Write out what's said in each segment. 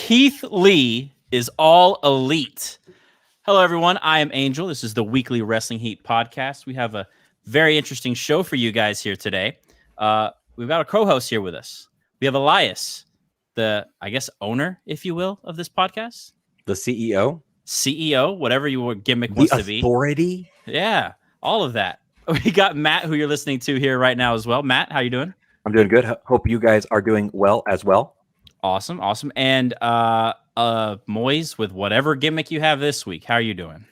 Keith Lee is all elite. Hello, everyone. I am Angel. This is the weekly Wrestling Heat podcast. We have a very interesting show for you guys here today. We've got a co-host here with us. We have Elias, the, owner, if you will, of this podcast. The CEO? CEO, whatever your gimmick wants to be. The authority? Yeah, all of that. We got Matt, who you're listening to here right now as well. Matt, how you doing? I'm doing good. Hope you guys are doing well as well. Awesome. And Moise, with whatever gimmick you have this week, how are you doing?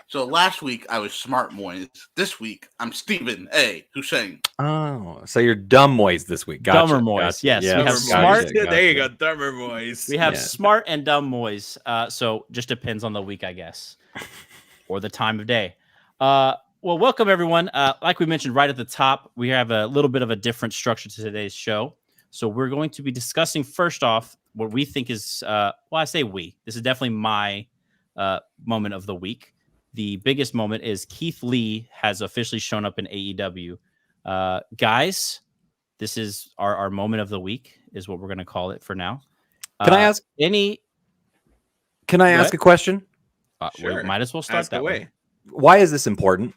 So last week I was Smart Moise. This week I'm Stephen A. Hussein. Oh, so you're Dumb Moise this week. Gotcha. Dumber Moise. Yes, yeah, we have Smart. There you go, Dumber Moise. We have Smart and Dumb Moise. So just depends on the week, I guess, or the time of day. Well, welcome everyone. Like we mentioned right at the top, we have a little bit of a different structure to today's show. So we're going to be discussing first off what we think is, I say we. This is definitely my moment of the week. The biggest moment is Keith Lee has officially shown up in AEW. Guys, this is our moment of the week, is what we're going to call it for now. Can I ask a question? Sure. We might as well start that way. Why is this important?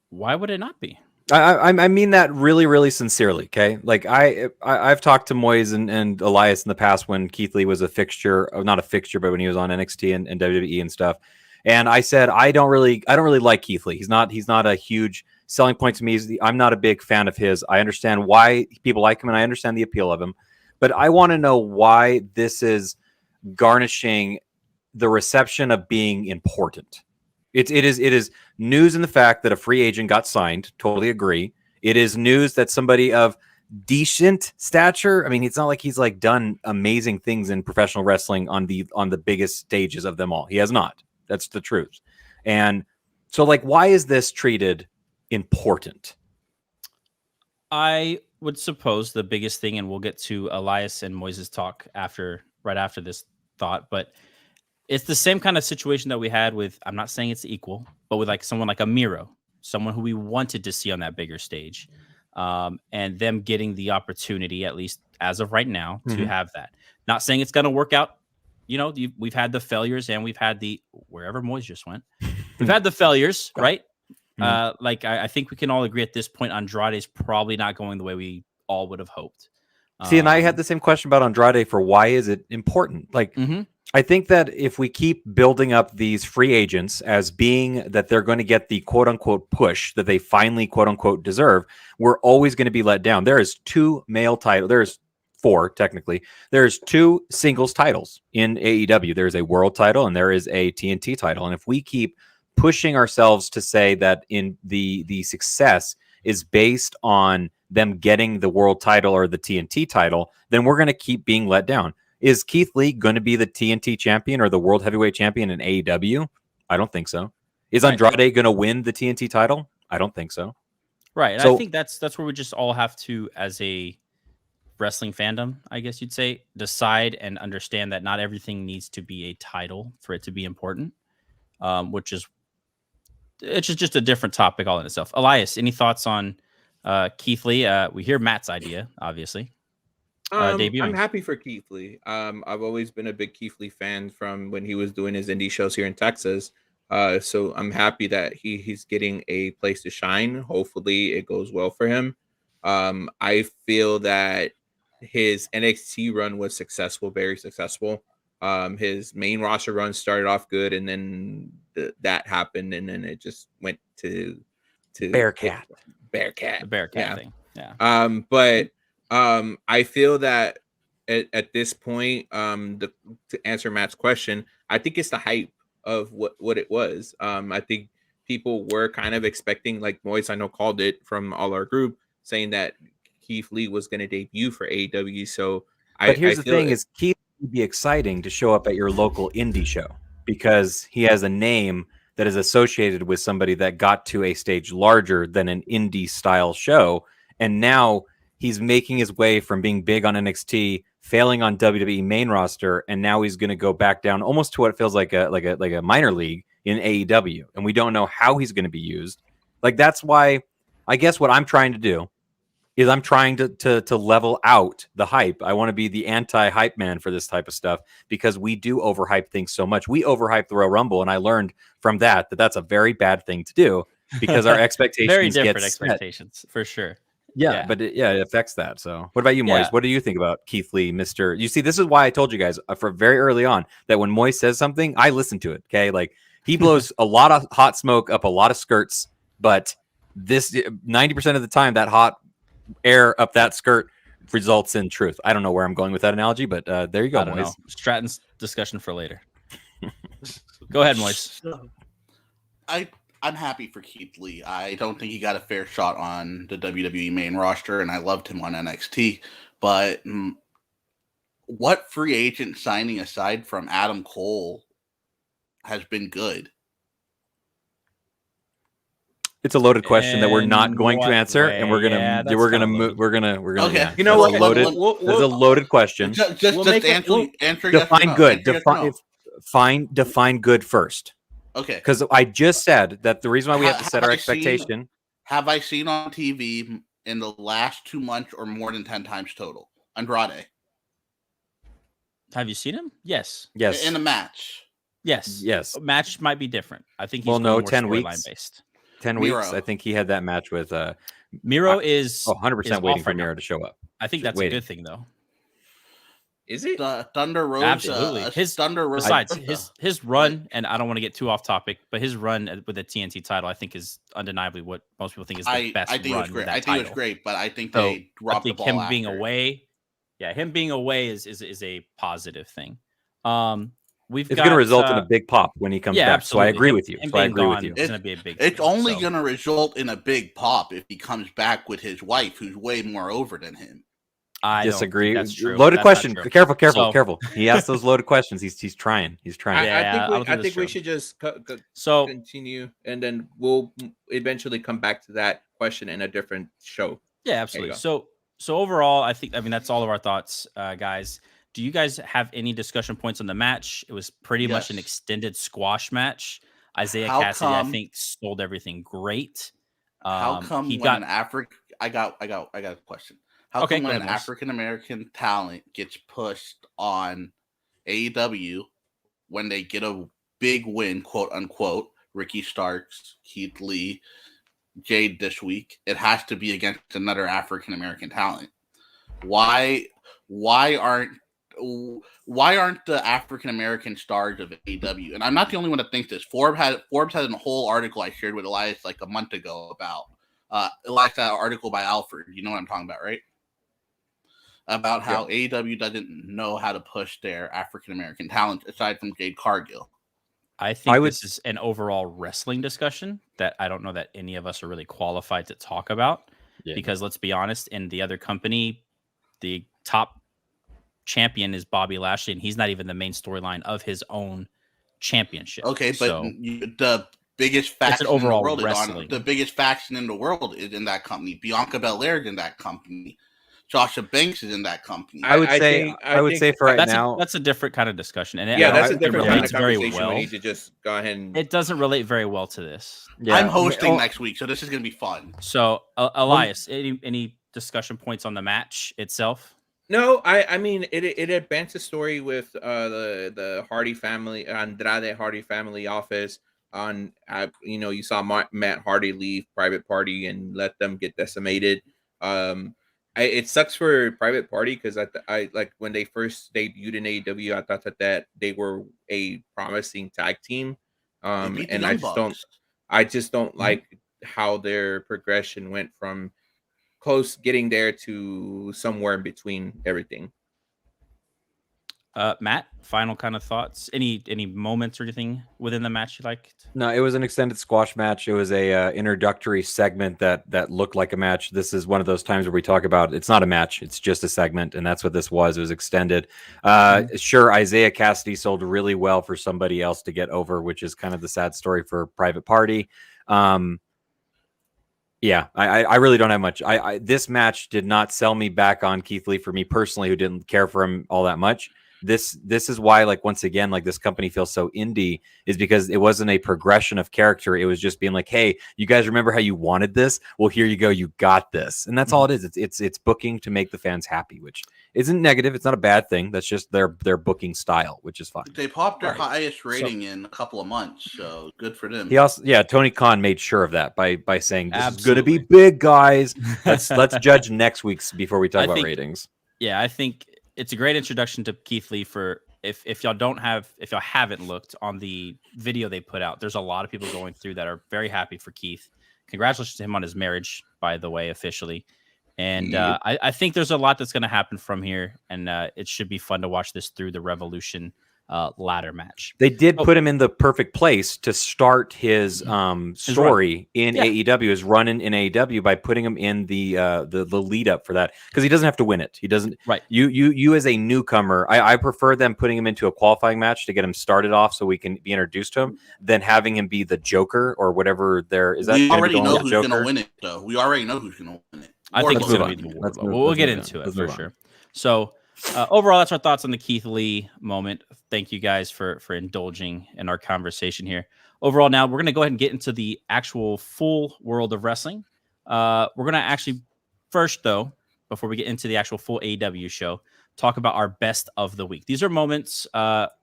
Why would it not be? I mean that really, really sincerely. Okay, like I've talked to Moise and Elias in the past when Keith Lee was a fixture, or not a fixture, but when he was on NXT and WWE and stuff. And I said I don't really like Keith Lee. He's not a huge selling point to me. I'm not a big fan of his. I understand why people like him, and I understand the appeal of him. But I want to know why this is garnishing the reception of being important. It is news in the fact that a free agent got signed. Totally agree. It is news that somebody of decent stature. I mean, it's not like he's like done amazing things in professional wrestling on the biggest stages of them all. He has not. That's the truth. And so, like, why is this treated important? I would suppose the biggest thing, and we'll get to Elias and Moises' talk right after this thought, but it's the same kind of situation that we had with, I'm not saying it's equal, but with like someone like a Miro, someone who we wanted to see on that bigger stage, and them getting the opportunity, at least as of right now, to have that. Not saying it's going to work out. You know, we've had the failures, and we've had the, wherever Moise just went, we've had the failures, right? I think we can all agree at this point, Andrade is probably not going the way we all would have hoped. See, and I had the same question about Andrade for why is it important? Like, I think that if we keep building up these free agents as being that they're going to get the quote unquote push that they finally quote unquote deserve, we're always going to be let down. There is 2 male titles. There's 4 technically. There's 2 singles titles in AEW. There's a world title and there is a TNT title. And if we keep pushing ourselves to say that in the success is based on them getting the world title or the TNT title, then we're going to keep being let down. Is Keith Lee going to be the TNT champion or the world heavyweight champion in AEW? I don't think so. Is Andrade going to win the TNT title? I don't think so. Right. And so, I think that's where we just all have to, as a wrestling fandom, I guess you'd say, decide and understand that not everything needs to be a title for it to be important, it's just a different topic all in itself. Elias, any thoughts on Keith Lee? We hear Matt's idea, obviously. Debuting. I'm happy for Keith Lee. I've always been a big Keith Lee fan from when he was doing his indie shows here in Texas. So I'm happy that he's getting a place to shine. Hopefully it goes well for him. I feel that his NXT run was successful, very successul. His main roster run started off good, and then that happened, and then it just went to Bearcat thing. Yeah. I feel that at this point, to answer Matt's question, I think it's the hype of what it was. I think people were kind of expecting, like Moise, I know, called it from all our group, saying that Keith Lee was going to debut for AEW. So, but here's the thing: is Keith would be exciting to show up at your local indie show because he has a name that is associated with somebody that got to a stage larger than an indie style show, and now he's making his way from being big on NXT, failing on WWE main roster, and now he's going to go back down almost to what feels like a minor league in AEW, and we don't know how he's going to be used. Like, that's why I guess what I'm trying to do is I'm trying to level out the hype. I want to be the anti-hype man for this type of stuff because we do overhype things so much. We overhype the Royal Rumble, and I learned from that that's a very bad thing to do because our expectations Very get different set. expectations for sure. Yeah, but it affects that. So, what about you, Moise? Yeah. What do you think about Keith Lee, Mister? You see, this is why I told you guys for very early on that when Moise says something, I listen to it. Okay, like he blows a lot of hot smoke up a lot of skirts, but this 90% of the time, that hot air up that skirt results in truth. I don't know where I'm going with that analogy, but there you go, I don't Moise. know. Stratton's discussion for later. Go ahead, Moise. I'm happy for Keith Lee. I don't think he got a fair shot on the WWE main roster, and I loved him on NXT. But what free agent signing aside from Adam Cole has been good? It's a loaded question that we're not In going to what answer, way? and we're gonna Yeah, that's we're gonna kinda move. loaded. We're gonna. Okay. Yeah, You know that's what? a loaded. That's a loaded question. Just We'll make it- answer, we'll- answer yes or Define no. good. Answer yes or no. Define good first. Okay. Because I just said that the reason why we have to set our Have I seen- expectation. Have I seen on TV in the last 2 months or more than 10 times total? Andrade. Have you seen him? Yes. Yes. In a match. Yes. Yes. Match might be different. I think he's Well, no, going more 10 storyline weeks. based. 10 Miro. weeks. I think he had that match with Miro is 100% is waiting off for right now. Miro to show up. I think that's waiting. a good thing though. Is it? The Thunder Rosa. Absolutely. His Thunder Rosa. Besides his run, and I don't want to get too off topic, but his run with the TNT title, I think, is undeniably what most people think is the best I think it run was with great. that I think title. it was great, but I think So, they dropped I think the ball him being after. away, him being away is a positive thing. We've It's got, going to result in a big pop when he comes back. absolutely. So I agree Him- with you. him So I being agree with gone you. is going to be a big. It's thing, only so. going to result in a big pop if he comes back with his wife, who's way more over than him. I don't Disagree. think that's true. Loaded That's not question. true. Careful. So- He asks those loaded questions. He's trying. He's trying. Yeah, I I don't think think we that's should just So continue, and then we'll eventually come back to that question in a different show. yeah, There absolutely. you So overall, I mean that's all of our thoughts, guys. Do you guys have any discussion points on the match? It was pretty much an Yes. extended squash match. Isaiah How Cassidy, I come- think, sold everything great. How come he when got an African? I got a question. How Okay, come go when ahead, an Moise. African American talent gets pushed on AEW when they get a big win, quote unquote, Ricky Starks, Keith Lee, Jade this week, it has to be against another African American talent? Why aren't the African American stars of AEW? And I'm not the only one that thinks this. Forbes had a whole article I shared with Elias like a month ago about Elias had an article by Alfred. You know what I'm talking about, right? About how AEW doesn't know how to push their African American talent aside from Jade Cargill. I think I would- this is an overall wrestling discussion that I don't know that any of us are really qualified to talk about. Yeah. Because let's be honest, in the other company, the top champion is Bobby Lashley, and he's not even the main storyline of his own championship. Okay, but So, the biggest faction overall in the world wrestling. is on the biggest faction in the world is in that company. Bianca Belair is in that company. Sasha Banks is in that company. I would I say. think- I would think say for right that's now. that's a different kind of discussion, and Yeah, I that's don't a think different it kind relates of very conversation. well. We need to just go ahead and It doesn't relate very well to this. Yeah, I'm hosting oh, next week, so this is going to be fun. So, Elias, any discussion points on the match itself? No, I mean it advanced the story with the Hardy family, Andrade Hardy family office. On you saw Matt Hardy leave Private Party and let them get decimated. It sucks for Private Party because I like when they first debuted in AEW, I thought that they were a promising tag team. They beat the And Young Bucks. I just don't Mhm. like how their progression went from close getting there to somewhere in between everything. Matt, final kind of thoughts? Any moments or anything within the match you liked? No, it was an extended squash match. It was a introductory segment that looked like a match. This is one of those times where we talk about it's not a match; it's just a segment, and that's what this was. It was extended. Sure, Isaiah Cassidy sold really well for somebody else to get over, which is kind of the sad story for Private Party. Yeah, I really don't have much. This match did not sell me back on Keith Lee for me personally, who didn't care for him all that much. this is why, like, once again, like, this company feels so indie, is because it wasn't a progression of character. It was just being like, hey, you guys remember how you wanted this? Well, here you go, you got this. And that's all it is. It's booking to make the fans happy, which isn't negative. It's not a bad thing. That's just their booking style, which is fine. They popped their Right. highest rating in a couple of months, so good for them. He also, Tony Khan made sure of that by saying this is going to be Absolutely. big, guys. Let's judge next week's before we talk I about think- ratings. Yeah, I think it's a great introduction to Keith Lee. For if y'all haven't looked on the video they put out, there's a lot of people going through that are very happy for Keith. Congratulations to him on his marriage, by the way, officially. And I think there's a lot that's going to happen from here, and it should be fun to watch this through the Revolution ladder match. They did put him in the perfect place to start his story in AEW, his run in AEW, by putting him in the lead up for that, because he doesn't have to win it. He doesn't. Right. You as a newcomer, I prefer them putting him into a qualifying match to get him started off so we can be introduced to him, than having him be the Joker or whatever there is. We already know who's going to win it, though. We already know who's going to win it. I think it's Wardlow. going to be the Let's Wardlow. move- We'll let's get move into on. it Let's for move on. sure. So overall, that's our thoughts on the Keith Lee moment. Thank you guys for indulging in our conversation here. Overall, now we're going to go ahead and get into the actual full world of wrestling. We're going to actually first, though, before we get into the actual full AEW show, talk about our best of the week. These are moments,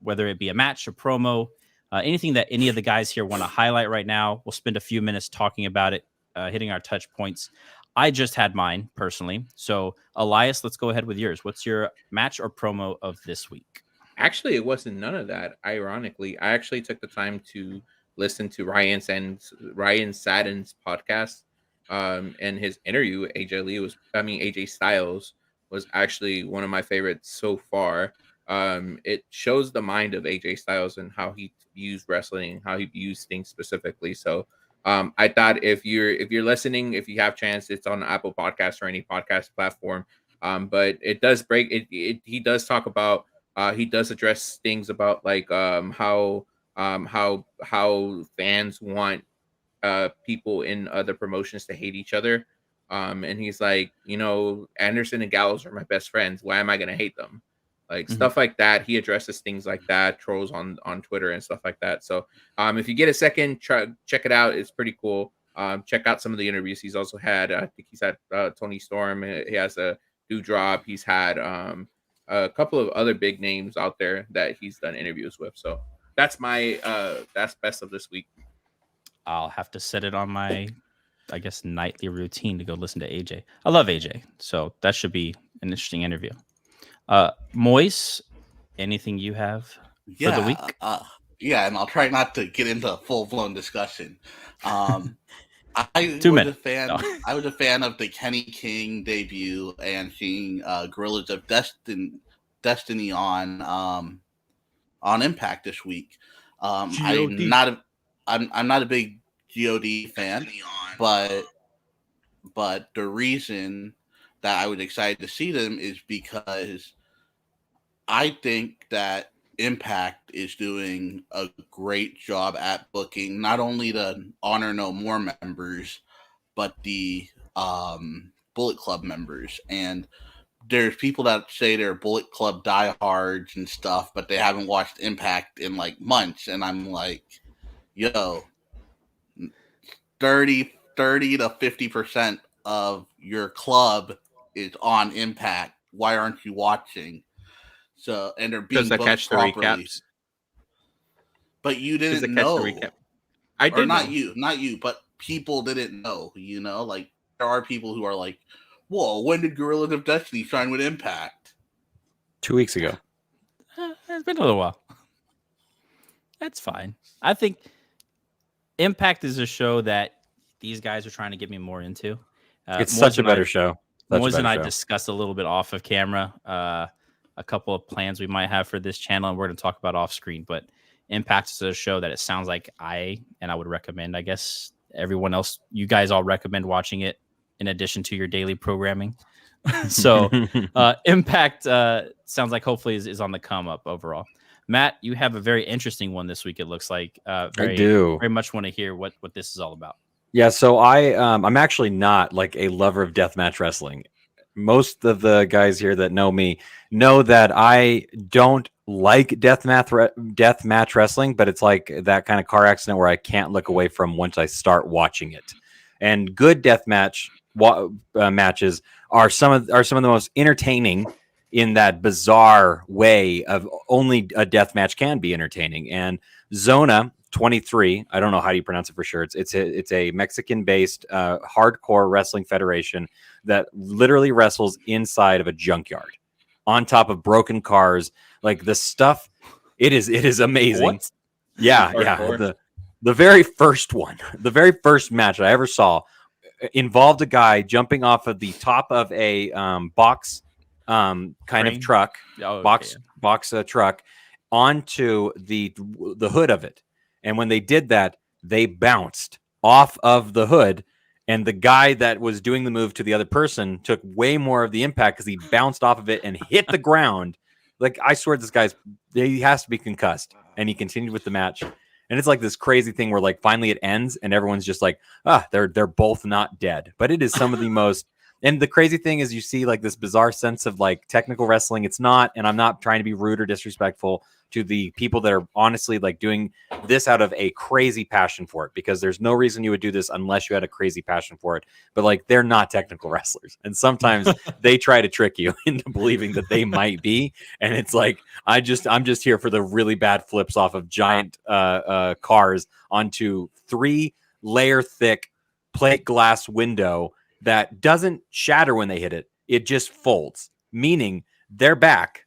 whether it be a match, a promo, anything that any of the guys here want to highlight right now. We'll spend a few minutes talking about it, hitting our touch points. I just had mine personally. So, Elias, let's go ahead with yours. What's your match or promo of this week? Actually, it wasn't none of that. Ironically, I actually took the time to listen to Ryan Satin's podcast, and his interview with AJ Styles was actually one of my favorites so far. It shows the mind of AJ Styles and how he views wrestling, how he views things specifically. So I thought if you're listening, if you have chance, it's on Apple Podcasts or any podcast platform. But it does break it. He does talk about. He does address things about like how fans want people in other promotions to hate each other. And he's like, Anderson and Gallows are my best friends. Why am I going to hate them? Like stuff like that. He addresses things like that, trolls on Twitter and stuff like that. So if you get a second, check it out. It's pretty cool. Check out some of the interviews he's also had. I think he's had Tony Storm. He has a Dewdrop. He's had a couple of other big names out there that he's done interviews with. So that's my that's best of this week. I'll have to set it on my, I guess, nightly routine to go listen to AJ. I love AJ, so that should be an interesting interview. Moise, anything you have for the week? Yeah, and I'll try not to get into a full-blown discussion. I 2 was minutes. a fan. No. I was a fan of the Kenny King debut and seeing Gorillas of Destiny on Impact this week. I'm not a big GOD fan, but the reason that I was excited to see them is because I think that Impact is doing a great job at booking not only the Honor No More members, but the Bullet Club members. And there's people that say they're Bullet Club diehards and stuff, but they haven't watched Impact in like months. And I'm like, yo, 30 to 50% of your club is on Impact. Why aren't you watching? So, and they're being Does that booked catch the properly. recaps? But you Does didn't it catch know. the recap? I Or did not know. not you, but people didn't know, like there are people who are like, whoa, when did Gorillas of Destiny sign with Impact? 2 weeks ago. It's been a little while. That's fine. I think Impact is a show that these guys are trying to get me more into. It's Moise such a and better I- show. Moise and I discussed a little bit off of camera, a couple of plans we might have for this channel, and we're going to talk about off screen. But Impact is a show that it sounds like I would recommend. I guess everyone else, you guys all recommend watching it in addition to your daily programming. So Impact sounds like hopefully is on the come up overall. Matt, you have a very interesting one this week. It looks like I do very much want to hear what this is all about. Yeah, so I'm actually not like a lover of deathmatch wrestling. most of the guys here that know me know that I don't like death match wrestling, but it's like that kind of car accident where I can't look away from once I start watching it. And good death match matches are some of the most entertaining in that bizarre way of only a death match can be entertaining. And Zona 23, I don't know how you pronounce it for sure. It's a Mexican based hardcore wrestling federation that literally wrestles inside of a junkyard on top of broken cars. Like the stuff, it is amazing. What? Yeah. The very first one, the very first match I ever saw involved a guy jumping off of the top of a box kind of truck, box truck onto the hood of it. And when they did that, they bounced off of the hood, and the guy that was doing the move to the other person took way more of the impact because he bounced off of it and hit the ground. Like, I swear he has to be concussed. And he continued with the match. And it's like this crazy thing where like finally it ends and everyone's just like, they're both not dead. But it is some of the most. And the crazy thing is you see like this bizarre sense of like technical wrestling. It's not, and I'm not trying to be rude or disrespectful to the people that are honestly like doing this out of a crazy passion for it, because there's no reason you would do this unless you had a crazy passion for it. But like, they're not technical wrestlers. And sometimes they try to trick you into believing that they might be. And it's like, I'm just here for the really bad flips off of giant cars onto 3-layer thick plate glass window that doesn't shatter when they hit it. It just folds, meaning their back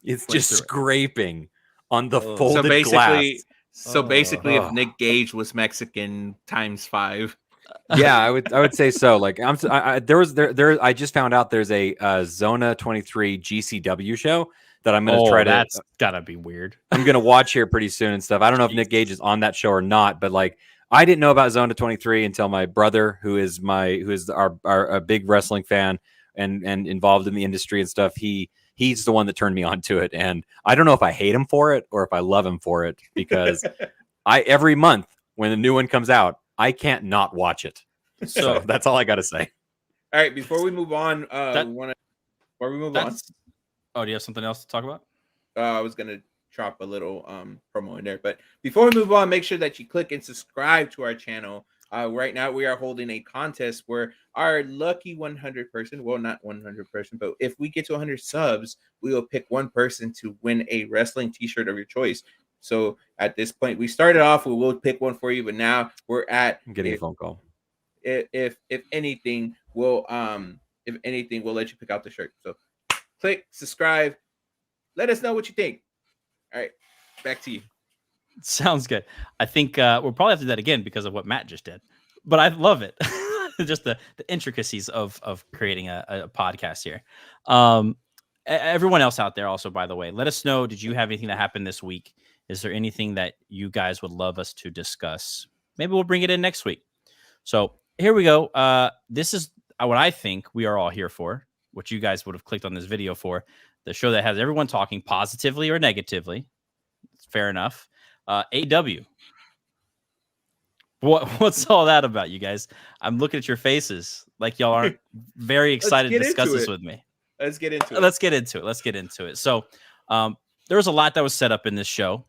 is just scraping on the folded glass. So basically, if Nick Gage was Mexican times 5. Yeah, I would say so. Like, I just found out there's a Zona 23 GCW show that I'm going to try to. That's gotta be weird. I'm going to watch here pretty soon and stuff. I don't know if Nick Gage is on that show or not, but like, I didn't know about Zona 23 until my brother, who is our big wrestling fan and involved in the industry and stuff. He's the one that turned me on to it. And I don't know if I hate him for it or if I love him for it, because every month when a new one comes out, I can't not watch it. So that's all I got to say. All right. Before we move on, Oh, do you have something else to talk about? I was going to drop a little promo in there, but before we move on, make sure that you click and subscribe to our channel. Right now we are holding a contest where our lucky 100 person, well, not 100 person, but if we get to 100 subs, we will pick one person to win a wrestling t-shirt of your choice. So at this point, we started off, we will pick one for you, but now we're at getting a phone call. If anything, we'll let you pick out the shirt. So click, subscribe, let us know what you think. All right, back to you. Sounds good. I think we'll probably have to do that again because of what Matt just did. But I love it. Just the intricacies of creating a podcast here. Everyone else out there also, by the way, let us know, did you have anything that happened this week? Is there anything that you guys would love us to discuss? Maybe we'll bring it in next week. So here we go. This is what I think we are all here for, what you guys would have clicked on this video for. The show that has everyone talking positively or negatively. It's fair enough. AEW. What's all that about, you guys? I'm looking at your faces like y'all aren't very excited to discuss this with me. Let's get into it. So there was a lot that was set up in this show.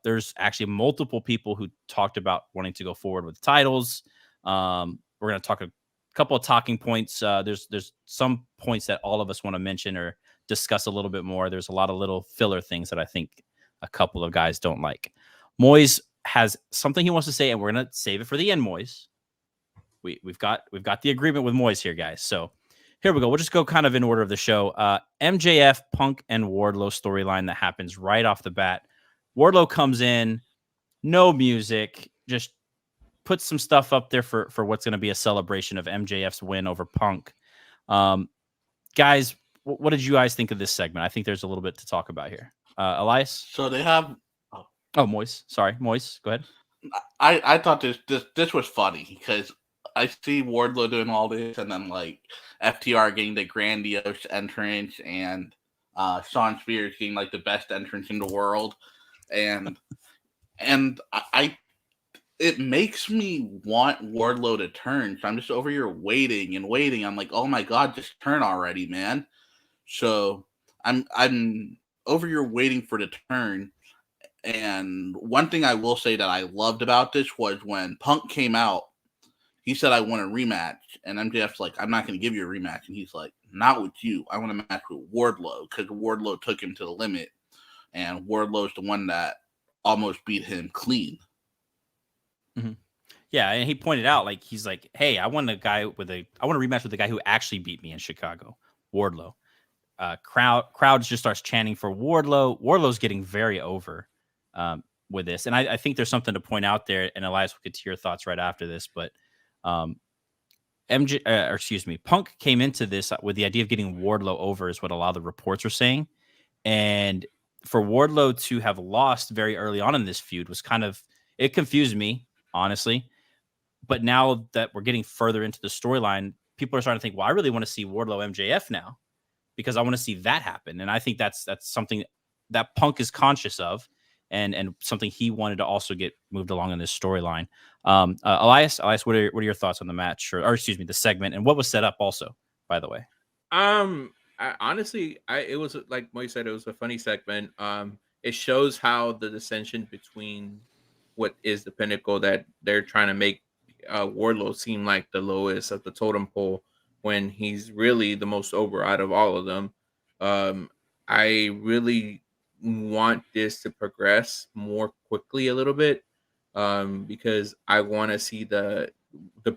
There's actually multiple people who talked about wanting to go forward with titles. We're going to talk a couple of talking points. There's some points that all of us want to mention or discuss a little bit more. There's a lot of little filler things that I think a couple of guys don't like. Moise has something he wants to say, and we're gonna save it for the end. Moise, we've got the agreement with Moise here, guys. So here we go. We'll just go kind of in order of the show. MJF, Punk, and Wardlow storyline that happens right off the bat. Wardlow comes in, no music, just puts some stuff up there for what's going to be a celebration of MJF's win over Punk. Guys, what did you guys think of this segment? I think there's a little bit to talk about here. Elias? So they have. Oh, Moise. Sorry, Moise. Go ahead. I thought this was funny because I see Wardlow doing all this, and then like FTR getting the grandiose entrance, and Shawn Spears getting like the best entrance in the world, and I it makes me want Wardlow to turn. So I'm just over here waiting and waiting. I'm like, oh my god, just turn already, man. So I'm over here waiting for the turn. And one thing I will say that I loved about this was when Punk came out, he said, I want a rematch. And MJF's like, I'm not going to give you a rematch. And he's like, not with you. I want a match with Wardlow because Wardlow took him to the limit. And Wardlow's the one that almost beat him clean. Mm-hmm. Yeah, and he pointed out, like, he's like, hey, I want a rematch with the guy who actually beat me in Chicago, Wardlow. Crowd just starts chanting for Wardlow. Wardlow's getting very over with this. And I think there's something to point out there, and Elias, we'll get to your thoughts right after this, but Punk came into this with the idea of getting Wardlow over is what a lot of the reports are saying. And for Wardlow to have lost very early on in this feud was it confused me, honestly. But now that we're getting further into the storyline, people are starting to think, well, I really want to see Wardlow MJF now because I want to see that happen. And I think that's something that Punk is conscious of and something he wanted to also get moved along in this storyline. Elias, what are your thoughts on the match or excuse me, the segment, and what was set up also, by the way? It was like Moy said, it was a funny segment. It shows how the dissension between what is the Pinnacle that they're trying to make Wardlow seem like the lowest of the totem pole when he's really the most over out of all of them. I really want this to progress more quickly a little bit because I want to see the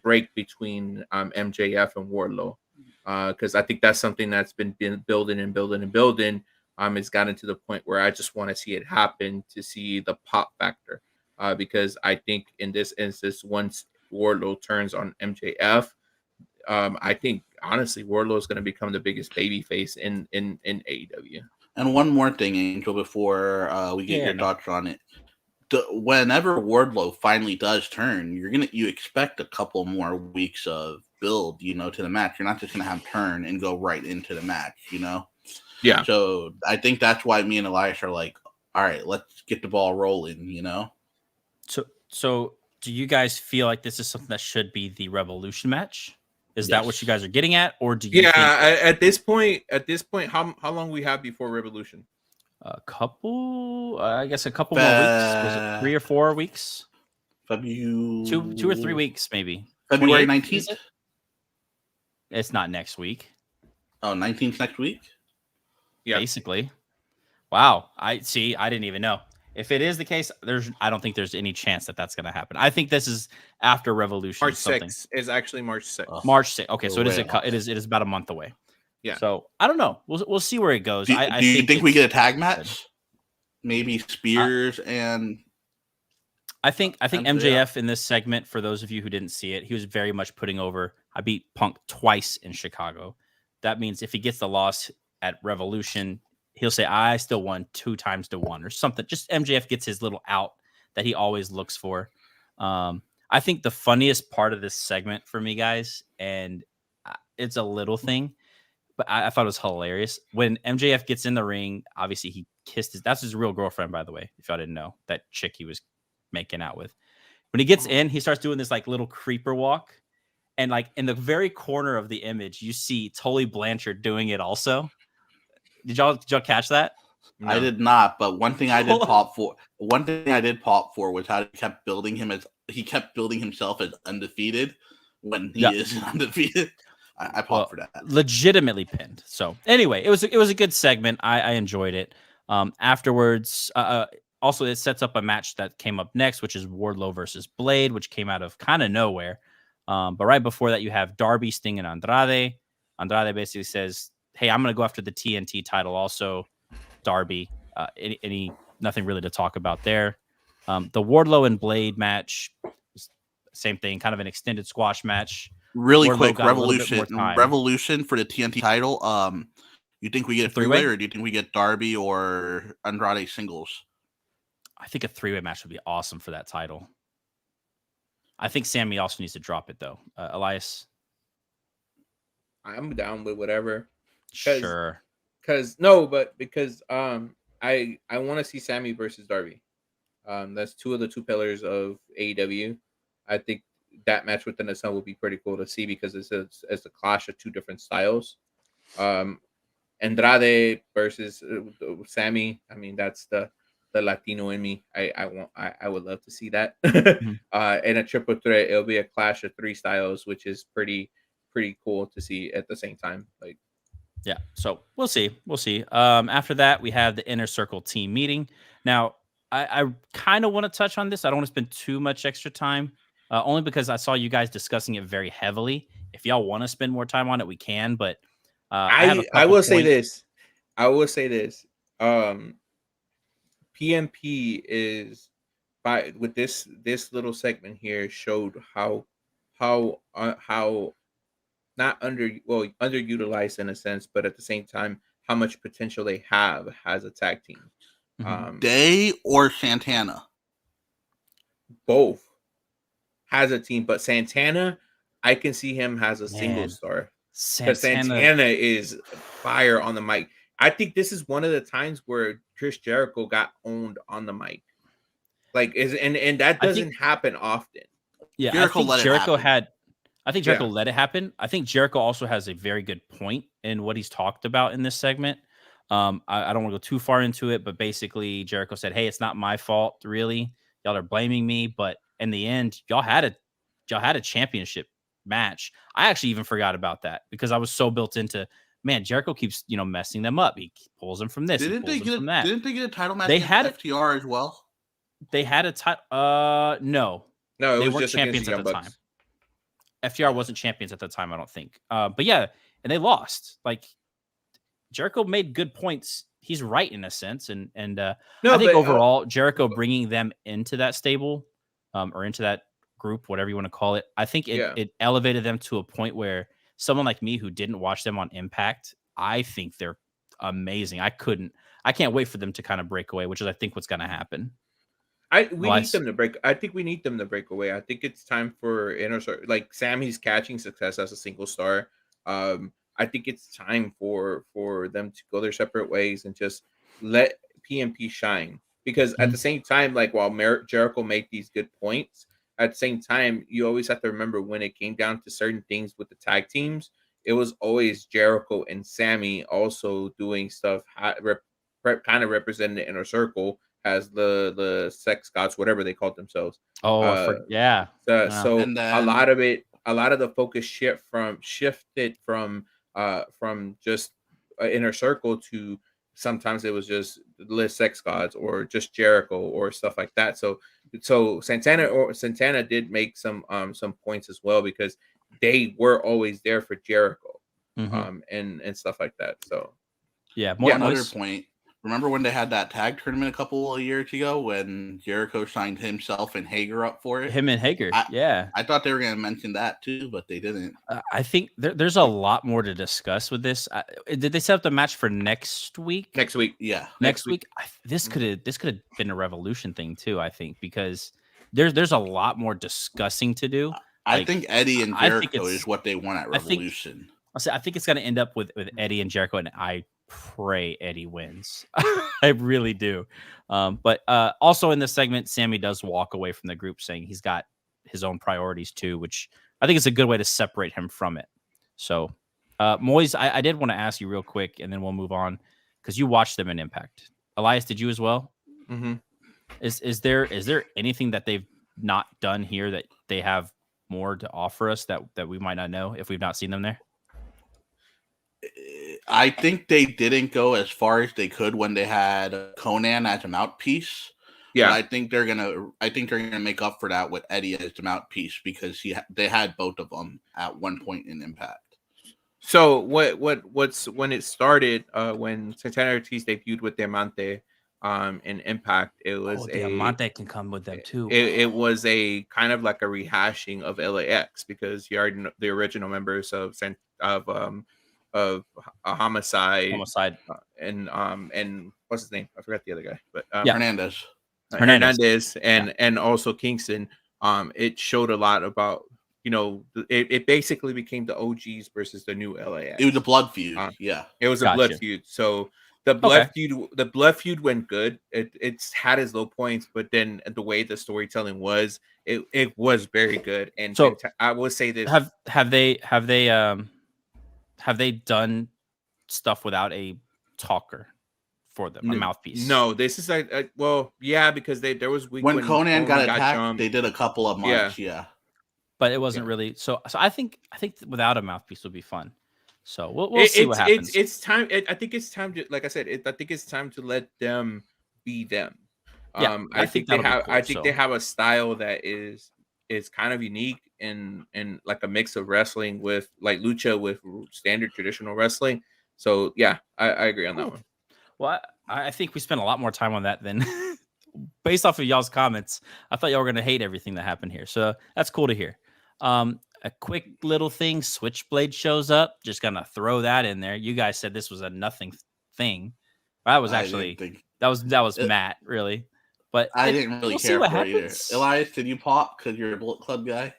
break between MJF and Wardlow because I think that's something that's been building and building and building. It's gotten to the point where I just want to see it happen to see the pop factor because I think in this instance, once Wardlow turns on MJF, I think honestly Wardlow is going to become the biggest baby face in AEW. And one more thing, Angel, before we get your thoughts on it. Whenever Wardlow finally does turn, you expect a couple more weeks of build, to the match. You're not just gonna have turn and go right into the match, Yeah. So I think that's why me and Elias are like, all right, let's get the ball rolling, So do you guys feel like this is something that should be the Revolution match? Is that what you guys are getting at, or do you think at this point, how long we have before Revolution? I guess a couple more weeks. Was it 3 or 4 weeks? February 2 or 3 weeks, maybe. February 19th? It's not next week. Oh, 19th next week? Yeah. Basically. Wow. I didn't even know. If it is the case, I don't think there's any chance that that's going to happen. I think this is after Revolution. March 6th is actually March 6th. March 6th. Okay, so it is about a month away. Yeah. So I don't know. We'll see where it goes. Do you think we get a tag match? Maybe Spears and I think MJF in this segment, for those of you who didn't see it, he was very much putting over, I beat Punk twice in Chicago. That means if he gets the loss at Revolution, he'll say, I still won 2 times to 1 or something. Just MJF gets his little out that he always looks for. I think the funniest part of this segment for me, guys, and it's a little thing, but I thought it was hilarious. When MJF gets in the ring, obviously he kissed that's his real girlfriend, by the way, if y'all didn't know, that chick he was making out with. When he gets in, he starts doing this like little creeper walk. And like in the very corner of the image, you see Tully Blanchard doing it also. Did y'all catch that? No. I did not, but one thing I did pop for was how he kept building himself as undefeated when he is undefeated. I popped for that. Legitimately pinned. So anyway, it was a good segment. I enjoyed it. Afterwards, also it sets up a match that came up next, which is Wardlow versus Blade, which came out of kind of nowhere. But right before that, you have Darby, Sting, and Andrade. Andrade basically says, hey, I'm going to go after the TNT title also. Darby, nothing really to talk about there. The Wardlow and Blade match, same thing, kind of an extended squash match. Really quick, Revolution for the TNT title. You think we get a three-way, or do you think we get Darby or Andrade singles? I think a three-way match would be awesome for that title. I think Sammy also needs to drop it, though. Elias? I'm down with whatever. Sure. Because I want to see Sammy versus Darby. That's two of the two pillars of AEW. I think that match within the sun would be pretty cool to see because it's a clash of two different styles. Andrade versus Sammy. I mean, that's the Latino in me. I would love to see that. In a triple threat, it'll be a clash of three styles, which is pretty cool to see at the same time. Like, yeah, so we'll see. After that, we have the Inner Circle team meeting. Now, I kind of want to touch on this. I don't want to spend too much extra time, only because I saw you guys discussing it very heavily. If y'all want to spend more time on it, we can. But I will say this. PMP is with this little segment here showed how not underutilized in a sense, but at the same time how much potential they have as a tag team. Day or Santana, both has a team, but Santana, I can see him as a single star because Santana is fire on the mic. I think this is one of the times where Chris Jericho got owned on the mic, and that doesn't happen often. Yeah, Jericho let it happen. I think Jericho also has a very good point in what he's talked about in this segment. I don't want to go too far into it, but basically Jericho said, "Hey, it's not my fault, really. Y'all are blaming me, but in the end, y'all had a championship match." I actually even forgot about that because I was so built into, man, Jericho keeps messing them up. He pulls them from this, Didn't they get a title match? They had FTR as well. They had a title. No, they weren't champions at the time. FTR wasn't champions at the time, I don't think. But yeah, and they lost. Like, Jericho made good points. He's right in a sense, and I think overall, Jericho bringing them into that stable, or into that group, whatever you want to call it, I think it elevated them to a point where someone like me who didn't watch them on Impact, I think they're amazing. I can't wait for them to kind of break away, which is I think what's going to happen. We need them to break. I think we need them to break away. I think it's time for Inner Circle. Like, Sammy's catching success as a single star. I think it's time for them to go their separate ways and just let PMP shine. Because at the same time, like, while Jericho made these good points, at the same time, you always have to remember when it came down to certain things with the tag teams, it was always Jericho and Sammy also doing stuff, kind of representing the Inner Circle as the sex gods, whatever they called themselves. So and then, a lot of the focus shifted from just Inner Circle to sometimes it was just the sex gods or just Jericho or stuff like that. So Santana did make some points as well because they were always there for Jericho, and stuff like that. So another point. Remember when they had that tag tournament a couple of years ago when Jericho signed himself and Hager up for it? Him and Hager, I thought they were going to mention that too, but they didn't. I think there's a lot more to discuss with this. Did they set up the match for next week? Next week, yeah. Next week. This could have been a Revolution thing too. I think because there's a lot more discussing to do. I think Eddie and Jericho is what they want at Revolution. I think it's going to end up with Eddie and Jericho, and I pray Eddie wins. I really do. But also in this segment, Sammy does walk away from the group saying he's got his own priorities too, which I think is a good way to separate him from it. So, Moise, I did want to ask you real quick, and then we'll move on because you watched them in Impact. Elias, did you as well? Mm-hmm. Is there anything that they've not done here that they have more to offer us that we might not know if we've not seen them there? I think they didn't go as far as they could when they had Conan as a mouthpiece. Yeah, but I think they're gonna make up for that with Eddie as the mouthpiece because they had both of them at one point in Impact. So what's when it started when Santana Ortiz debuted with Diamante in Impact, it was Diamante can come with them too. It was a kind of like a rehashing of LAX because you already know the original members of a homicide, and what's his name? I forgot the other guy, but Hernandez, and also Kingston. It showed a lot about it basically became the OGs versus the new LAX. It was a blood feud. It was a blood feud. So The blood feud went good. It's had its low points, but then the way the storytelling was, it was very good. And So I will say this: have they done stuff without a talker for them, a mouthpiece? No, this is well, yeah, because there was week when Conan got attacked, jumped. they did a couple of months, yeah. But it wasn't really so. So I think without a mouthpiece would be fun. So we'll see what happens. It's time. I think it's time to, like I said, I think it's time to let them be them. Yeah, I think they have. Cool, I think they have a style that is kind of unique and like a mix of wrestling with like lucha with standard traditional wrestling. So yeah, I agree on that one. Well, I think we spent a lot more time on that than based off of y'all's comments. I thought y'all were gonna hate everything that happened here, so that's cool to hear. A quick little thing: Switchblade shows up. Just gonna throw that in there. You guys said this was a nothing thing. That was actually that was Matt, really. But I didn't really care for it either. Elias, did you pop because you're a Bullet Club guy?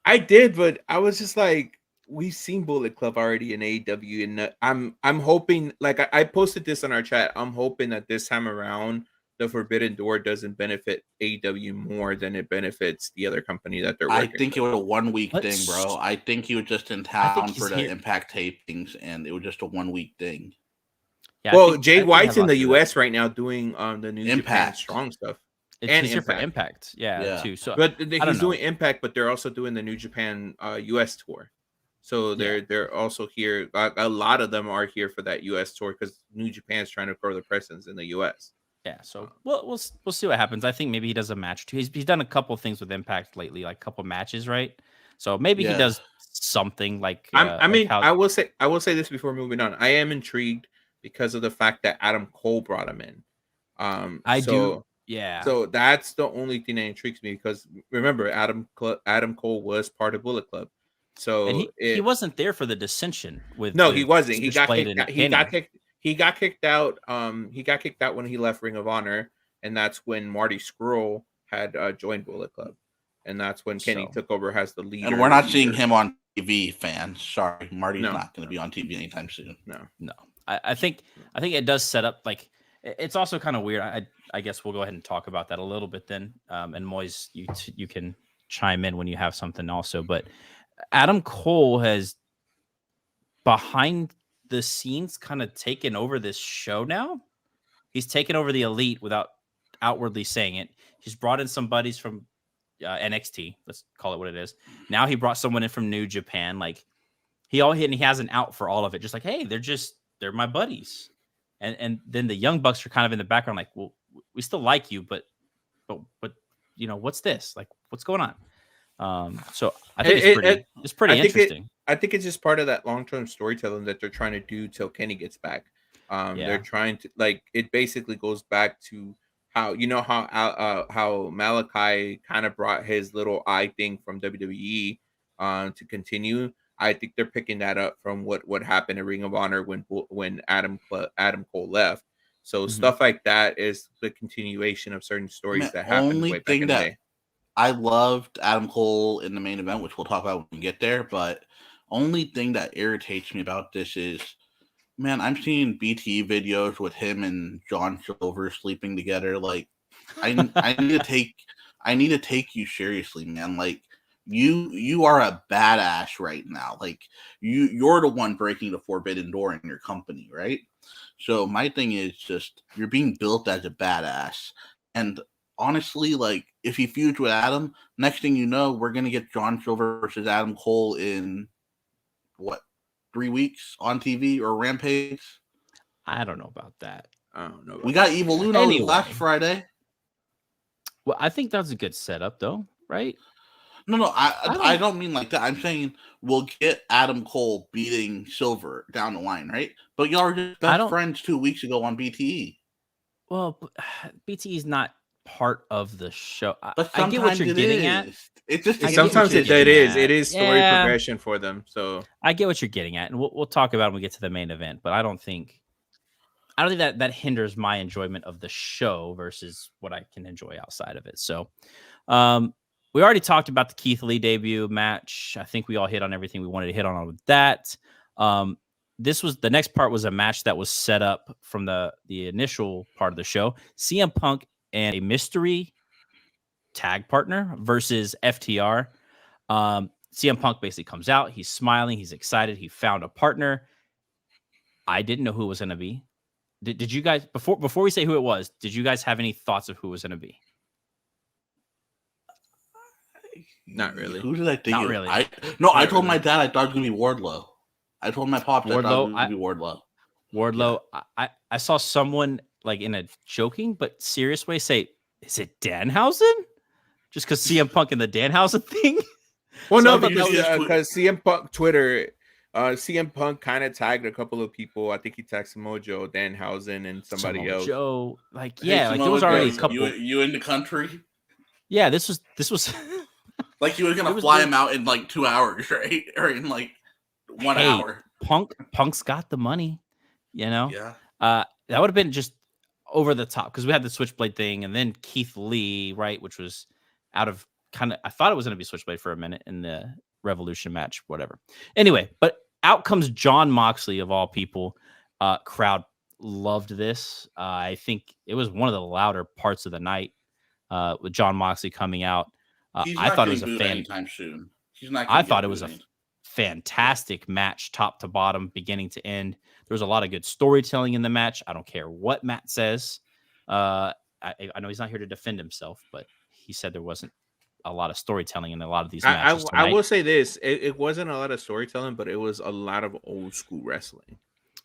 I did, but I was just like, we've seen Bullet Club already in AEW, and I'm hoping, like I posted this on our chat. I'm hoping that this time around, the Forbidden Door doesn't benefit AEW more than it benefits the other company that they're working I think with. it was a 1 week thing, bro. I think he was just in town for the Impact tapings, and it was just a 1 week thing. Yeah, well, Jay White's in the US right now doing the New Japan Strong stuff. And he's here for Impact, too. So, but he's doing Impact, but they're also doing the New Japan US tour. So they're also here. A lot of them are here for that US tour because New Japan's trying to grow their presence in the US. Yeah, so we'll see what happens. I think maybe he does a match too. He's done a couple of things with Impact lately, like a couple matches, right? So maybe he does something like. I will say this before moving on. I am intrigued because of the fact that Adam Cole brought him in. Yeah. So that's the only thing that intrigues me because remember, Adam Cole was part of Bullet Club. So and he wasn't there for the dissension with. No, he wasn't. He got kicked. He got kicked out. He got kicked out when he left Ring of Honor, and that's when Marty Scurll had joined Bullet Club, and that's when Kenny took over as the leader. And we're not seeing him on TV, fans. Sorry, Marty's not going to be on TV anytime soon. No. I think it does set up like it's also kind of weird. I guess we'll go ahead and talk about that a little bit then. And Moise, you can chime in when you have something also. But Adam Cole has behind the scenes kind of taken over this show now. He's taken over the Elite without outwardly saying it. He's brought in some buddies from NXT. Let's call it what it is. Now he brought someone in from New Japan. Like he has an out for all of it. Just like, hey, they're my buddies. And then the Young Bucks are kind of in the background, like, well, we still like you, but you know, what's this? Like, what's going on? So I think it's pretty interesting. I think it's just part of that long-term storytelling that they're trying to do till Kenny gets back. They're trying to, like, it basically goes back to how, you know, how Malachi kind of brought his little eye thing from WWE to continue. I think they're picking that up from what happened in Ring of Honor when Adam Cole left. So stuff like that is the continuation of certain stories that happened way back in the day. I loved Adam Cole in the main event, which we'll talk about when we get there. But only thing that irritates me about this is, man, I'm seeing BT videos with him and John Silver sleeping together. Like, I need to take you seriously, man. Like, you are a badass right now. Like, you're the one breaking the Forbidden Door in your company, right? So my thing is just, you're being built as a badass. And honestly, like, if he feuds with Adam, next thing you know, we're going to get John Silver versus Adam Cole in, 3 weeks on TV or Rampage? I don't know about that. I don't know. We got Evil Uno last Friday. Well, I think that's a good setup, though, right? No, I don't mean like that. I'm saying we'll get Adam Cole beating Silver down the line, right? But y'all were just best friends 2 weeks ago on BTE. Well, BTE is not part of the show. But I get what you're getting at. It's just sometimes it is story progression for them. So I get what you're getting at, and we'll talk about it when we get to the main event. But I don't think that hinders my enjoyment of the show versus what I can enjoy outside of it. So, we already talked about the Keith Lee debut match. I think we all hit on everything we wanted to hit on with that. this was the next part was a match that was set up from the initial part of the show. CM Punk and a mystery tag partner versus FTR. CM Punk basically comes out. He's smiling. He's excited. He found a partner. I didn't know who it was going to be. Did you guys, before we say who it was, did you guys have any thoughts of who it was going to be? Not really. Who did I think? Not really. I told my dad I thought it was going to be Wardlow. I told my pops I thought it was going to be Wardlow. Wardlow, yeah. I saw someone like in a joking but serious way say, is it Danhausen? Just because CM Punk and the Danhausen thing? Well, So no, because because CM Punk Twitter, CM Punk kind of tagged a couple of people. I think he tagged Samoa Danhausen and somebody else. Joe, like Hey, like there was already a couple. You in the country? Yeah, this was like you were gonna fly him out in like 2 hours, right? Or in like 1 hour. Punk's got the money, you know. Yeah. That would have been just over the top because we had the Switchblade thing, and then Keith Lee, right, which was out of kind of. I thought it was going to be Switchblade for a minute in the Revolution match, whatever. Anyway, but out comes John Moxley of all people. Crowd loved this. I think it was one of the louder parts of the night with John Moxley coming out. I thought it was a anytime soon. I thought it was a fantastic match, top to bottom, beginning to end. There was a lot of good storytelling in the match. I don't care what Matt says. I know he's not here to defend himself, but he said there wasn't a lot of storytelling in a lot of these matches. I will say this: it wasn't a lot of storytelling, but it was a lot of old school wrestling.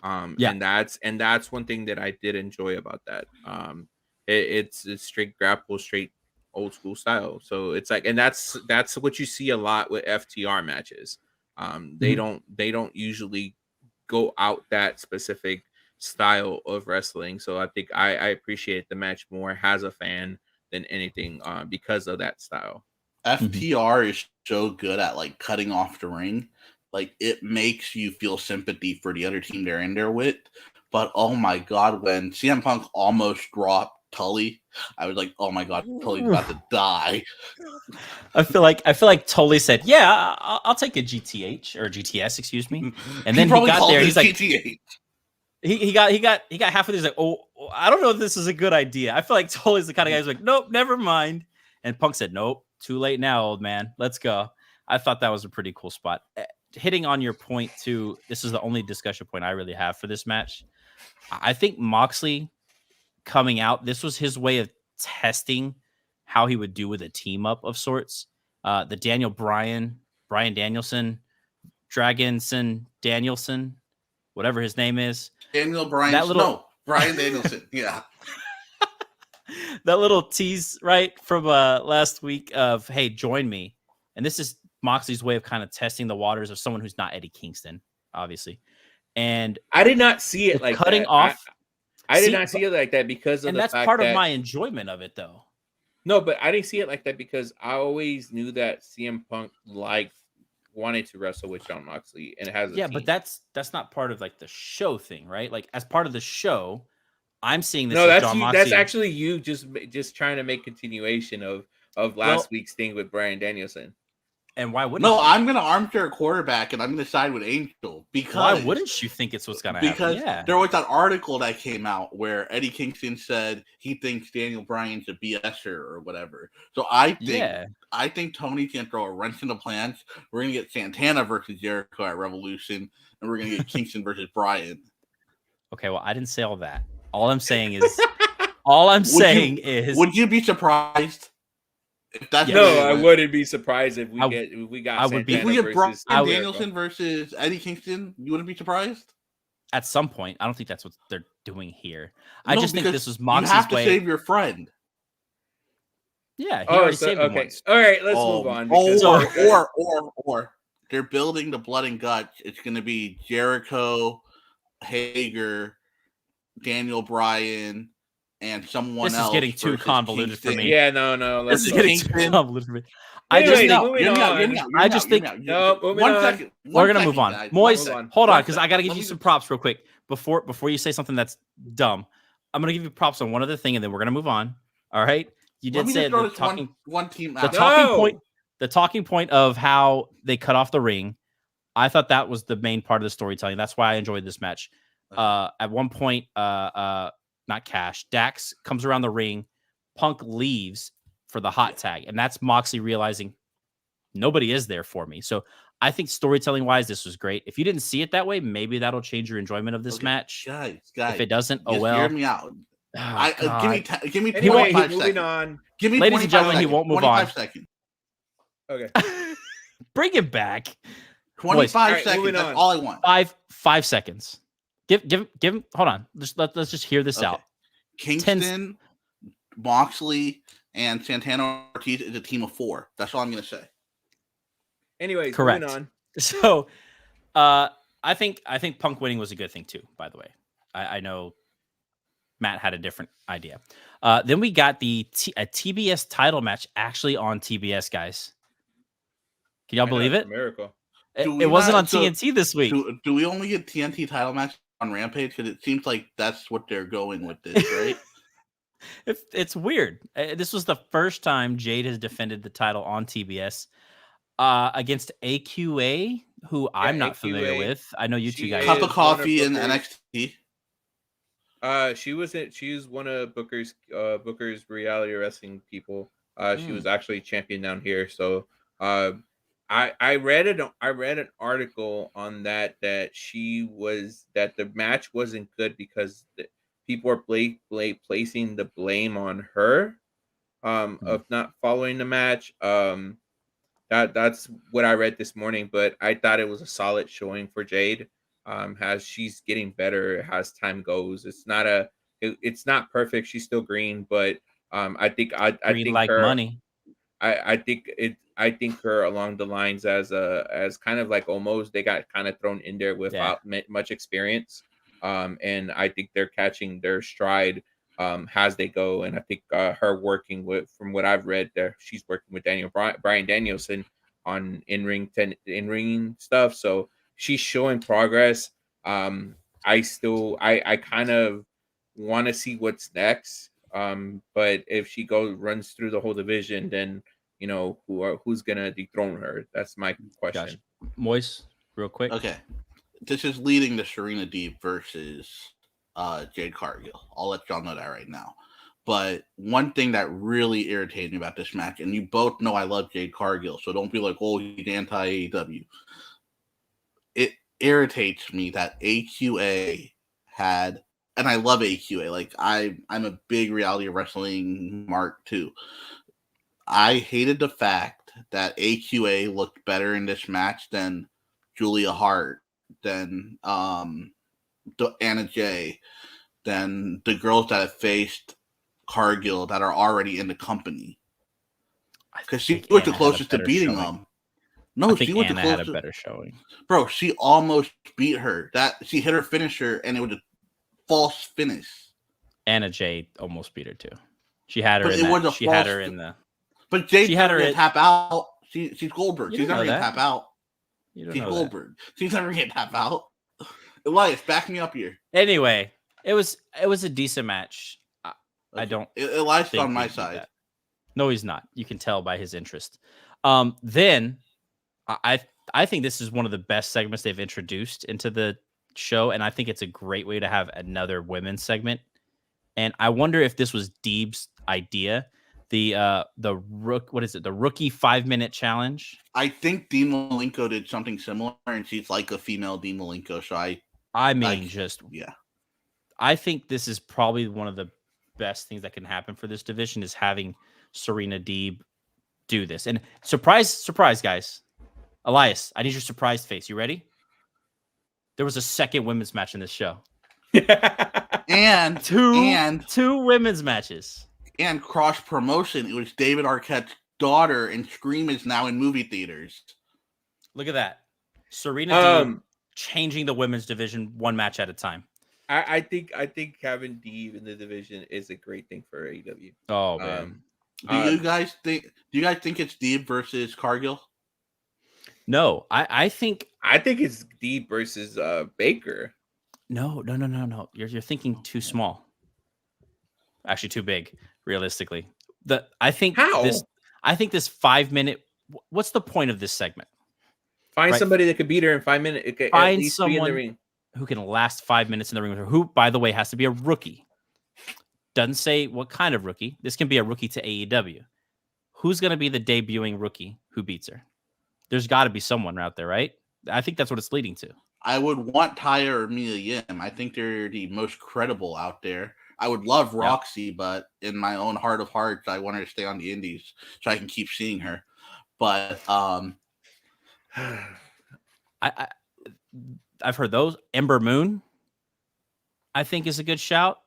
And that's one thing that I did enjoy about that. It's straight grapple, straight old school style. So it's like, and that's what you see a lot with FTR matches. They don't usually go out that specific style of wrestling. So I think I appreciate the match more as a fan than anything because of that style. FTR is so good at like cutting off the ring. Like it makes you feel sympathy for the other team they're in there with. But oh my God, when CM Punk almost dropped Tully, I was like, oh my God, Tully's about to die. I feel like Tully said, yeah, I'll take a GTH or GTS, excuse me. And then he got there. He's like, GTH. He got half of this. Like, oh, I don't know if this is a good idea. I feel like Tully's the kind of guy who's like, nope, never mind. And Punk said, nope, too late now, old man. Let's go. I thought that was a pretty cool spot. Hitting on your point too, this is the only discussion point I really have for this match. I think Moxley coming out, this was his way of testing how he would do with a team up of sorts. The Brian Danielson, Dragonson Danielson, whatever his name is. Brian Danielson. Yeah. That little tease, right, from last week of, hey, join me. And this is Moxley's way of kind of testing the waters of someone who's not Eddie Kingston, obviously. And I did not see it like cutting that. off. I did not see it like that because of and the that's fact part that, of my enjoyment of it, though. No, but I didn't see it like that because I always knew that CM Punk wanted to wrestle with John Moxley and it has a team. But that's not part of like the show thing, right? Like as part of the show, I'm seeing this. No, that's John you. Moxley. That's actually you just trying to make continuation of last week's thing with Bryan Danielson. And why wouldn't? No, I'm going to armchair quarterback, and I'm going to side with Angel because. Why wouldn't you think it's what's going to happen? Because there was that article that came out where Eddie Kingston said he thinks Daniel Bryan's a BSer or whatever. So I think Tony's going to throw a wrench in the plans. We're going to get Santana versus Jericho at Revolution, and we're going to get Kingston versus Bryan. Okay, well, I didn't say all that. All I'm saying is, would you be surprised? I wouldn't be surprised if we got Bryan Danielson versus Eddie Kingston. You wouldn't be surprised? At some point, I don't think that's what they're doing here. I just think this was Moxley's way. You have to save your friend. Yeah, he already saved him once. All right, let's move on. Or they're building the blood and guts. It's going to be Jericho, Hager, Daniel Bryan, and someone else. This is getting too convoluted for me. Yeah, no. This is getting too convoluted for me. I just think. One second. We're gonna move on. Moise, hold on, because I gotta give you some props real quick before you say something that's dumb. I'm gonna give you props on one other thing, and then we're gonna move on. All right? You did say the talking one team. The talking point of how they cut off the ring. I thought that was the main part of the storytelling. That's why I enjoyed this match. At one point, not Cash, Dax comes around the ring, Punk leaves for the hot tag, and that's Moxley realizing nobody is there for me. So I think storytelling wise, this was great. If you didn't see it that way, maybe that'll change your enjoyment of this match. Guys, if it doesn't, oh just well. hear me out. Give me Anyway, 25 moving seconds. on. Give me Ladies and 25 gentlemen, seconds. he won't move 25 on. seconds. Okay. Bring him back. 25 All right, seconds. moving That's on. all I want. 5 seconds. Give him. Hold on. Let's just hear this out. Kingston, Moxley, and Santana Ortiz is a team of 4. That's all I'm going to say. Anyways, Correct. moving on. So, I think Punk winning was a good thing too. By the way, I know Matt had a different idea. Then we got a TBS title match actually on TBS, guys. Can y'all believe it? Miracle. It wasn't on TNT this week. Do we only get TNT title match on Rampage? Because it seems like that's what they're going with this, right? It's weird. This was the first time Jade has defended the title on TBS against AQA, who I'm not familiar with. I know you two guys. Cup of coffee in NXT. She's one of Booker's reality wrestling people. She was actually champion down here. So I read an article on that the match wasn't good because people are placing the blame on her of not following the match. That's what I read this morning, but I thought it was a solid showing for Jade. As she's getting better as time goes. It's not perfect. She's still green, but I think like her, money. I think her along the lines as kind of like almost they got kind of thrown in there without much experience. And I think they're catching their stride as they go. And I think her working with, from what I've read, there she's working with Brian Danielson on in-ring stuff. So she's showing progress. I kind of want to see what's next. But if she runs through the whole division, then who's gonna dethrone her? That's my question. Gotcha. Moise, real quick. Okay, this is leading to Serena Deeb versus Jade Cargill. I'll let y'all know that right now. But one thing that really irritated me about this match, and you both know I love Jade Cargill, so don't be like, oh, he's anti-AEW. It irritates me that AQA had, and I love AQA. Like I'm a big reality wrestling mark too. I hated the fact that AQA looked better in this match than Julia Hart, than Anna Jay, than the girls that have faced Cargill that are already in the company. Because she was the closest to beating them. No, I think she was Anna the had a better showing. Bro, she almost beat her. That she hit her finisher, and it was a false finish. Anna Jay almost beat her too. She had her. But in it was that. a She false had her in the. But Jade She had never her gonna tap out. She's Goldberg. You She's don't never know gonna that. tap out. You don't She's know Goldberg. She's never gonna tap out. Elias, back me up here. Anyway, it was a decent match. I don't. Elias is think on my he did side. that. No, he's not. You can tell by his interest. Then I think this is one of the best segments they've introduced into the show, and I think it's a great way to have another women's segment. And I wonder if this was Deeb's idea. The rookie 5-minute challenge. I think Dean Malenko did something similar, and she's like a female Dean Malenko. So I think this is probably one of the best things that can happen for this division is having Serena Deeb do this. And surprise, guys. Elias, I need your surprised face. You ready? There was a second women's match in this show. and two women's matches. And cross promotion. It was David Arquette's daughter, and Scream is now in movie theaters. Look at that. Serena Deeb changing the women's division one match at a time. I think having Deeb in the division is a great thing for AEW. Oh man. Do you guys think it's Deeb versus Cargill? No, I think it's Deeb versus Baker. No. You're thinking too small. Actually, too big, realistically. I think this 5-minute. What's the point of this segment? Find Right. somebody that could beat her in 5 minutes. It could at Find least be in the someone ring. who can last 5 minutes in the ring with her, who, by the way, has to be a rookie. Doesn't say what kind of rookie. This can be a rookie to AEW. Who's going to be the debuting rookie who beats her? There's got to be someone out there, right? I think that's what it's leading to. I would want Taya or Mia Yim. I think they're the most credible out there. I would love Roxy, but in my own heart of hearts, I want her to stay on the indies so I can keep seeing her. But I've heard those. Ember Moon, I think, is a good shout.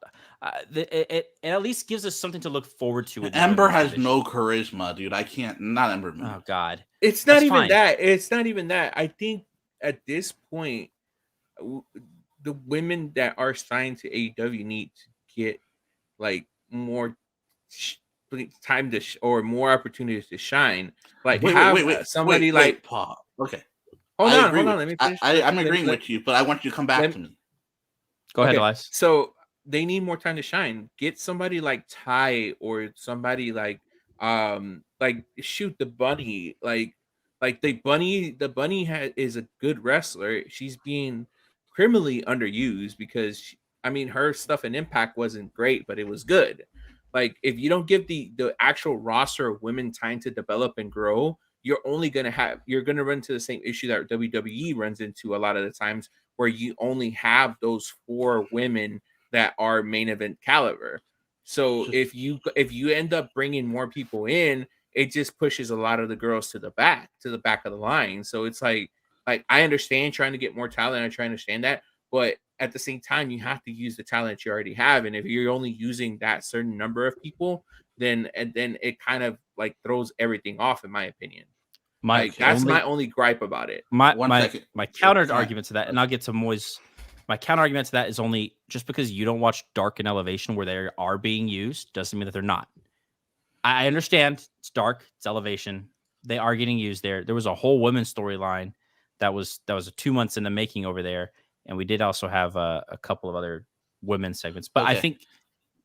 It at least gives us something to look forward to. With Ember has no charisma, dude. I can't. Not Ember Moon. Oh God, it's not That's even fine. that. It's not even that. I think at this point, the women that are signed to AEW need to get like more time to or more opportunities to shine. Like wait, somebody like Paul. Okay, hold on. Let me finish. finish. I'm agreeing with you, but I want you to come back to me. Go ahead, Okay, Elias. So they need more time to shine. Get somebody like Ty or somebody like shoot the bunny. Like the bunny is a good wrestler. She's being criminally underused because her stuff in Impact wasn't great, but it was good. Like if you don't give the actual roster of women time to develop and grow, you're gonna run into the same issue that WWE runs into a lot of the times, where you only have those 4 women that are main event caliber. So if you end up bringing more people in, it just pushes a lot of the girls to the back of the line. So it's like I understand trying to get more talent. I try to understand that, but at the same time, you have to use the talent you already have. And if you're only using that certain number of people, then it kind of like throws everything off, in my opinion. That's my only gripe about it. My counter argument to that, and I'll get to Moy's. My counter argument to that is only just because you don't watch Dark and Elevation where they are being used doesn't mean that they're not. I understand it's Dark, it's Elevation. They are getting used there. There was a whole women's storyline that was 2 months in the making over there, and we did also have a couple of other women's segments. But I think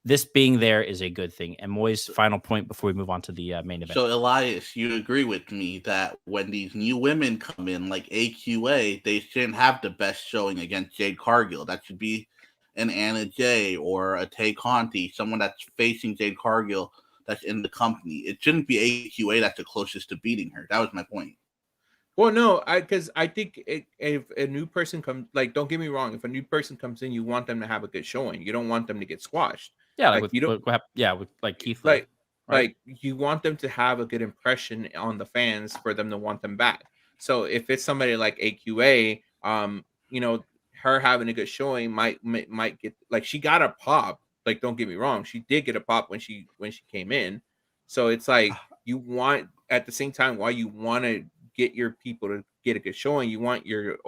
this being there is a good thing. And Moy's final point before we move on to the main event. So, Elias, you agree with me that when these new women come in, like AQA, they shouldn't have the best showing against Jade Cargill. That should be an Anna Jay or a Tay Conti, someone that's facing Jade Cargill that's in the company. It shouldn't be AQA that's the closest to beating her. That was my point. Well, no, because I think if a new person comes, like, don't get me wrong, if a new person comes in, you want them to have a good showing. You don't want them to get squashed. Yeah, with Keith Lee. Like you want them to have a good impression on the fans for them to want them back. So if it's somebody like AQA, her having a good showing might get, like, she got a pop. Like, don't get me wrong, she did get a pop when she came in. So it's like you want, at the same time, while you want to get your people to get a good showing, you want your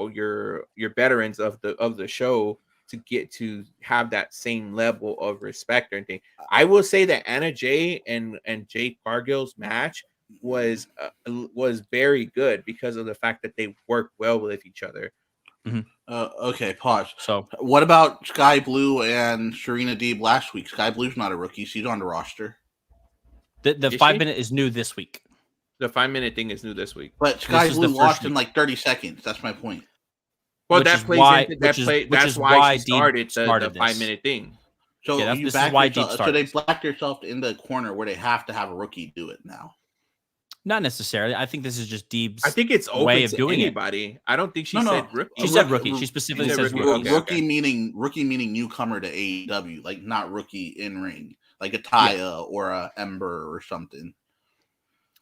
veterans of the show to get to have that same level of respect or anything. I will say that Anna Jay and Jade Cargill's match was very good because of the fact that they work well with each other. Mm-hmm. Okay, pause. So what about Sky Blue and Serena Deeb last week? Sky Blue's not a rookie. She's on the roster. The 5 minute is new this week. The 5 minute thing is new this week. But Sky Blue lost in like 30 seconds. That's my point. Well, that's why she started the 5 minute thing. So this is why Deep started. So they blacked themselves in the corner where they have to have a rookie do it now. Not necessarily. I think this is just Deeb's. I think it's open way of to doing anybody. It. I don't think she said rookie. She said rookie. She specifically says rookie. Rookie meaning newcomer to AEW, like not rookie in ring, like a Taya or a Ember or something.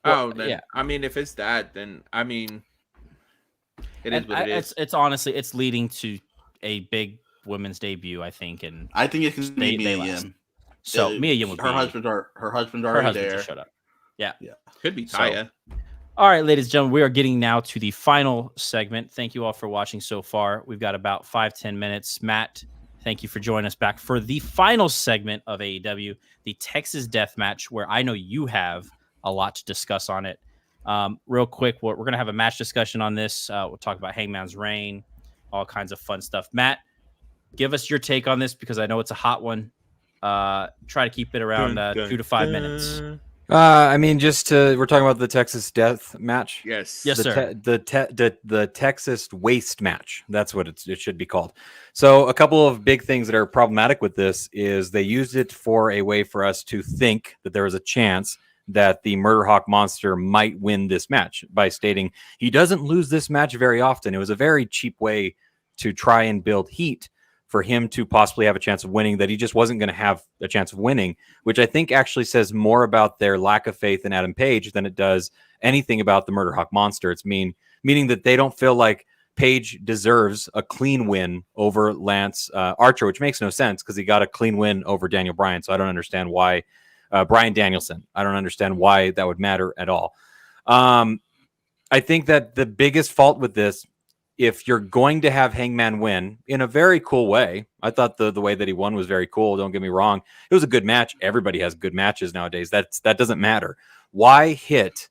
Yeah. I mean, if it's that, then I mean, it is what it is. It's honestly, it's leading to a big women's debut, I think, and I think it can be Mia Yim. So Mia Yim would her husband's already there. Just showed up. Yeah. Could be Taya. So, all right, ladies and gentlemen, we are getting now to the final segment. Thank you all for watching so far. We've got about 5-10 minutes. Matt, thank you for joining us back for the final segment of AEW, the Texas Death Match, where I know you have a lot to discuss on it. Real quick, we're going to have a match discussion on this. We'll talk about Hangman's Reign, all kinds of fun stuff. Matt, give us your take on this because I know it's a hot one. Try to keep it around 2 to 5 minutes. I mean, we're talking about the Texas Death match. Yes. Yes, sir. The Texas Waste match. That's what it should be called. So a couple of big things that are problematic with this is they used it for a way for us to think that there was a chance that the Murder Hawk Monster might win this match by stating he doesn't lose this match very often. It was a very cheap way to try and build heat for him to possibly have a chance of winning, that he just wasn't going to have a chance of winning, which I think actually says more about their lack of faith in Adam Page than it does anything about the Murder Hawk Monster. It's meaning that they don't feel like Page deserves a clean win over Lance Archer, which makes no sense because he got a clean win over Daniel Bryan. So I don't understand why Bryan Danielson. I don't understand why that would matter at all. I think that the biggest fault with this, if you're going to have Hangman win in a very cool way, I thought the way that he won was very cool. Don't get me wrong. It was a good match. Everybody has good matches nowadays. That doesn't matter. Why hit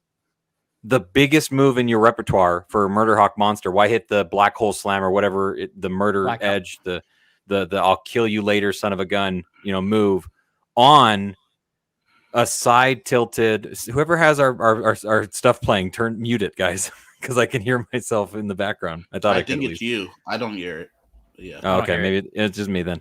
the biggest move in your repertoire for Murder Hawk Monster? Why hit the black hole slam or whatever, the murder Black edge, the I'll kill you later son of a gun, move on a side tilted? Whoever has our stuff playing, mute it, guys. Because I can hear myself in the background. I think it's you. I don't hear it. Yeah. Oh, okay, maybe it's just me then.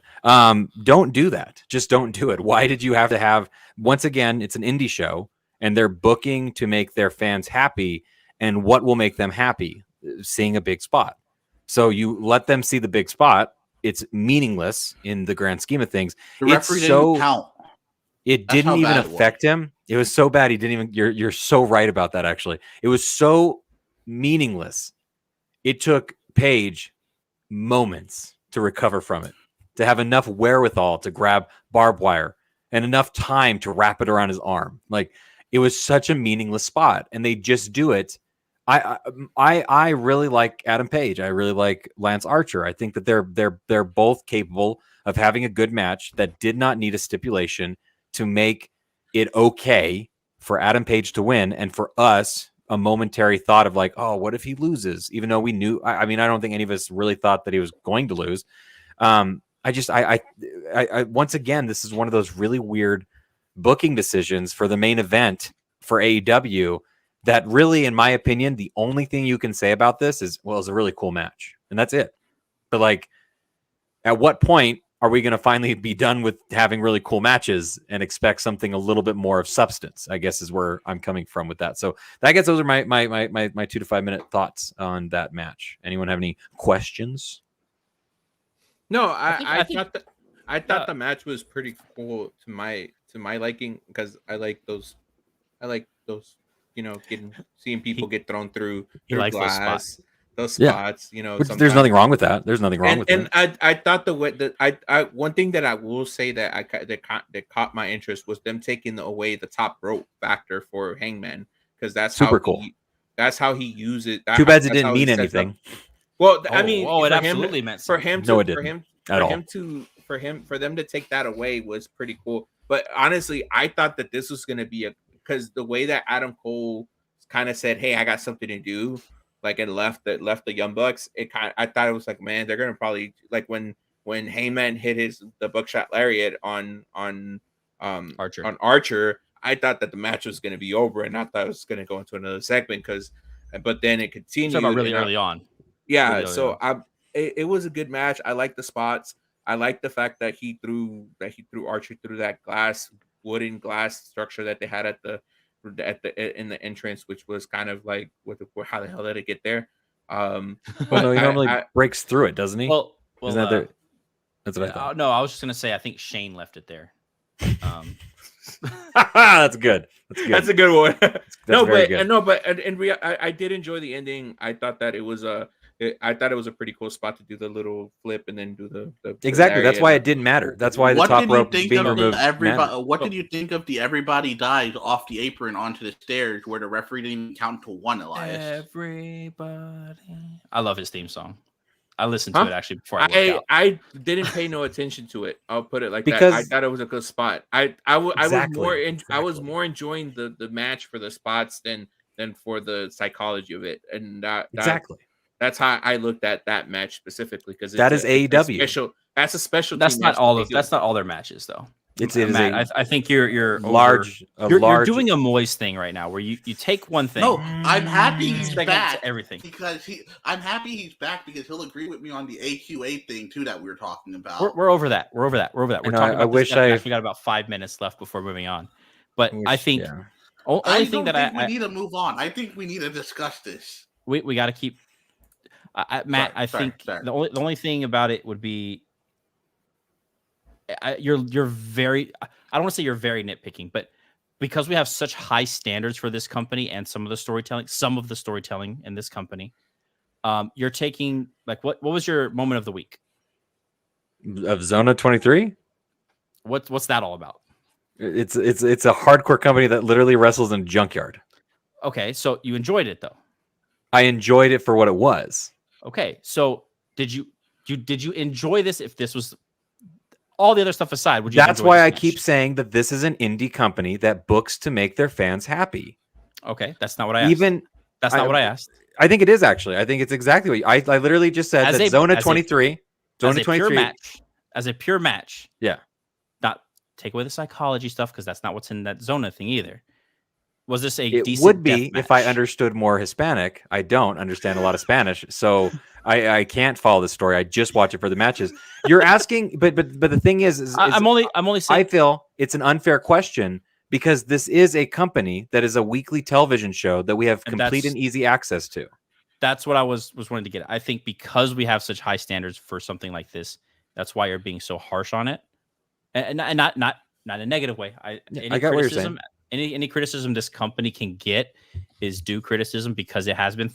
Don't do that. Just don't do it. Why did you have to have? Once again, it's an indie show, and they're booking to make their fans happy. And what will make them happy? Seeing a big spot. So you let them see the big spot. It's meaningless in the grand scheme of things. The referee didn't count. It didn't even affect him. It was so bad. He didn't even. You're so right about that. Actually, it was so meaningless. It took Page moments to recover from it, to have enough wherewithal to grab barbed wire and enough time to wrap it around his arm. Like, it was such a meaningless spot, and they just do it. I really like Adam Page. I really like Lance Archer. I think that they're both capable of having a good match that did not need a stipulation to make it okay for Adam Page to win, and for us a momentary thought of like, oh, what if he loses? Even though we knew, I mean, I don't think any of us really thought that he was going to lose. I once again, this is one of those really weird booking decisions for the main event for AEW that really, in my opinion, the only thing you can say about this is, well, it's a really cool match, and that's it. But like, at what point are we going to finally be done with having really cool matches and expect something a little bit more of substance? I guess is where I'm coming from with that. So I guess those are my 2 to 5 minute thoughts on that match. Anyone have any questions? No, I thought the match was pretty cool to my liking, because I like those, seeing people get thrown through likes glass. those spots. Yeah. Spots, there's nothing wrong with that. There's nothing wrong with and that. I thought the way that I one thing that I will say that that caught my interest was them taking away the top rope factor for Hangman, because that's super how cool. That's how he uses it. Too bad it didn't mean anything. Well, I mean, it absolutely meant for something. him. No, it didn't at all. For them to take that away was pretty cool. But honestly, I thought that this was going to be because the way that Adam Cole kind of said, "Hey, I got something to do," like, and left the Young Bucks. I thought it was like, man, they're gonna probably, like, when Heyman hit the buckshot lariat on Archer. I thought that the match was gonna be over, and I thought it was gonna go into another segment but then it continued. Talking about really early on. Yeah, really so it was a good match. I like the spots. I like the fact that he threw Archer through that wooden glass structure that they had in the entrance, which was kind of like, how the hell did it get there? Well, no, he normally breaks through it, doesn't he? Well, isn't that there? That's what I thought. No, I was just gonna say I think Shane left it there. That's good. That's a good one. Good. I did enjoy the ending. I thought that it was a pretty cool spot to do the little flip and then do the exactly. That's why it didn't matter. That's why the top rope being removed. What did you think of the everybody died off the apron onto the stairs where the referee didn't even count to one, Elias? Everybody. I love his theme song. I listened to it actually before I worked out. I didn't pay no attention to it. I'll put it like that. I thought it was a good spot. I was more enjoying the match for the spots than for the psychology of it. And exactly. That's how I looked at that match specifically, because that is AEW. That's a special. That's not all their matches though. It is Matt, a I think you're large, you're doing a Moise thing right now, where you take one thing. No, I'm happy he's Expect it to back everything. because I'm happy he's back because he'll agree with me on the AQA thing too that we were talking about. We're over that. We're over that. We're talking I about wish this match. We got about 5 minutes left before moving on. But I think only I thing don't that think we need to move on. I think we need to discuss this. we got to keep Matt. I think the only thing about it would be you're very. I don't want to say you're very nitpicking, but because we have such high standards for this company and some of the storytelling in this company, you're taking like what was your moment of the week of Zona 23? What's that all about? It's a hardcore company that literally wrestles in a junkyard. Okay, so you enjoyed it though. I enjoyed it for what it was. Okay, so did you enjoy this? If this was all the other stuff aside, would you? That's why I keep saying that this is an indie company that books to make their fans happy. Okay, that's not what I asked. That's not what I asked. I think it is actually. I think it's exactly what I literally just said. That Zona 23, Zona 23, as a pure match. Yeah. Not take away the psychology stuff because that's not what's in that Zona thing either. Was this a it decent would be death match? If I understood more Hispanic. I don't understand a lot of Spanish, so I can't follow the story. I just watch it for the matches. You're asking, but the thing is I'm only saying. I feel it's an unfair question because this is a company that is a weekly television show that we have complete and easy access to. That's what I was wanting to get at. I think because we have such high standards for something like this, that's why you're being so harsh on it, and not in a negative way. I got what you're saying. Any criticism this company can get is due criticism because it has been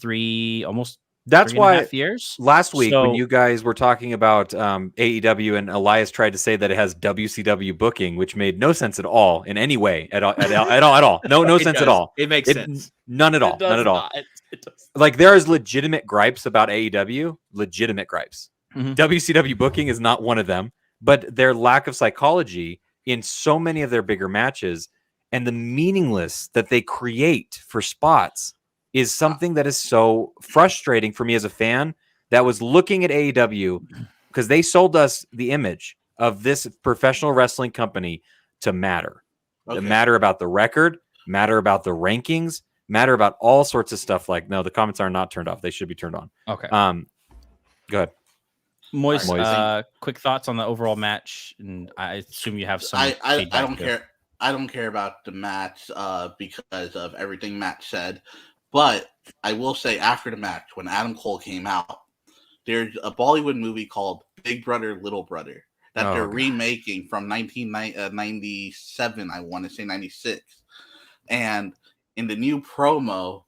almost that's 3.5 years. Last week when you guys were talking about AEW and Elias tried to say that it has WCW booking, which made no sense at all in any way at all. No sense at all. It makes sense. None at all. None at all. Like there is legitimate gripes about AEW, legitimate gripes. Mm-hmm. WCW booking is not one of them, but their lack of psychology in so many of their bigger matches and the meaningless that they create for spots is something that is so frustrating for me as a fan that was looking at AEW because they sold us the image of this professional wrestling company to matter. Okay. To matter about the record, matter about the rankings, matter about all sorts of stuff. Like, no, the comments are not turned off. They should be turned on. Okay. Go ahead. Moise, quick thoughts on the overall match. And I assume you have some. I don't care. I don't care about the match because of everything Matt said. But I will say after the match, when Adam Cole came out, there's a Bollywood movie called Big Brother, Little Brother that they're remaking from 1997, I want to say 96. And in the new promo,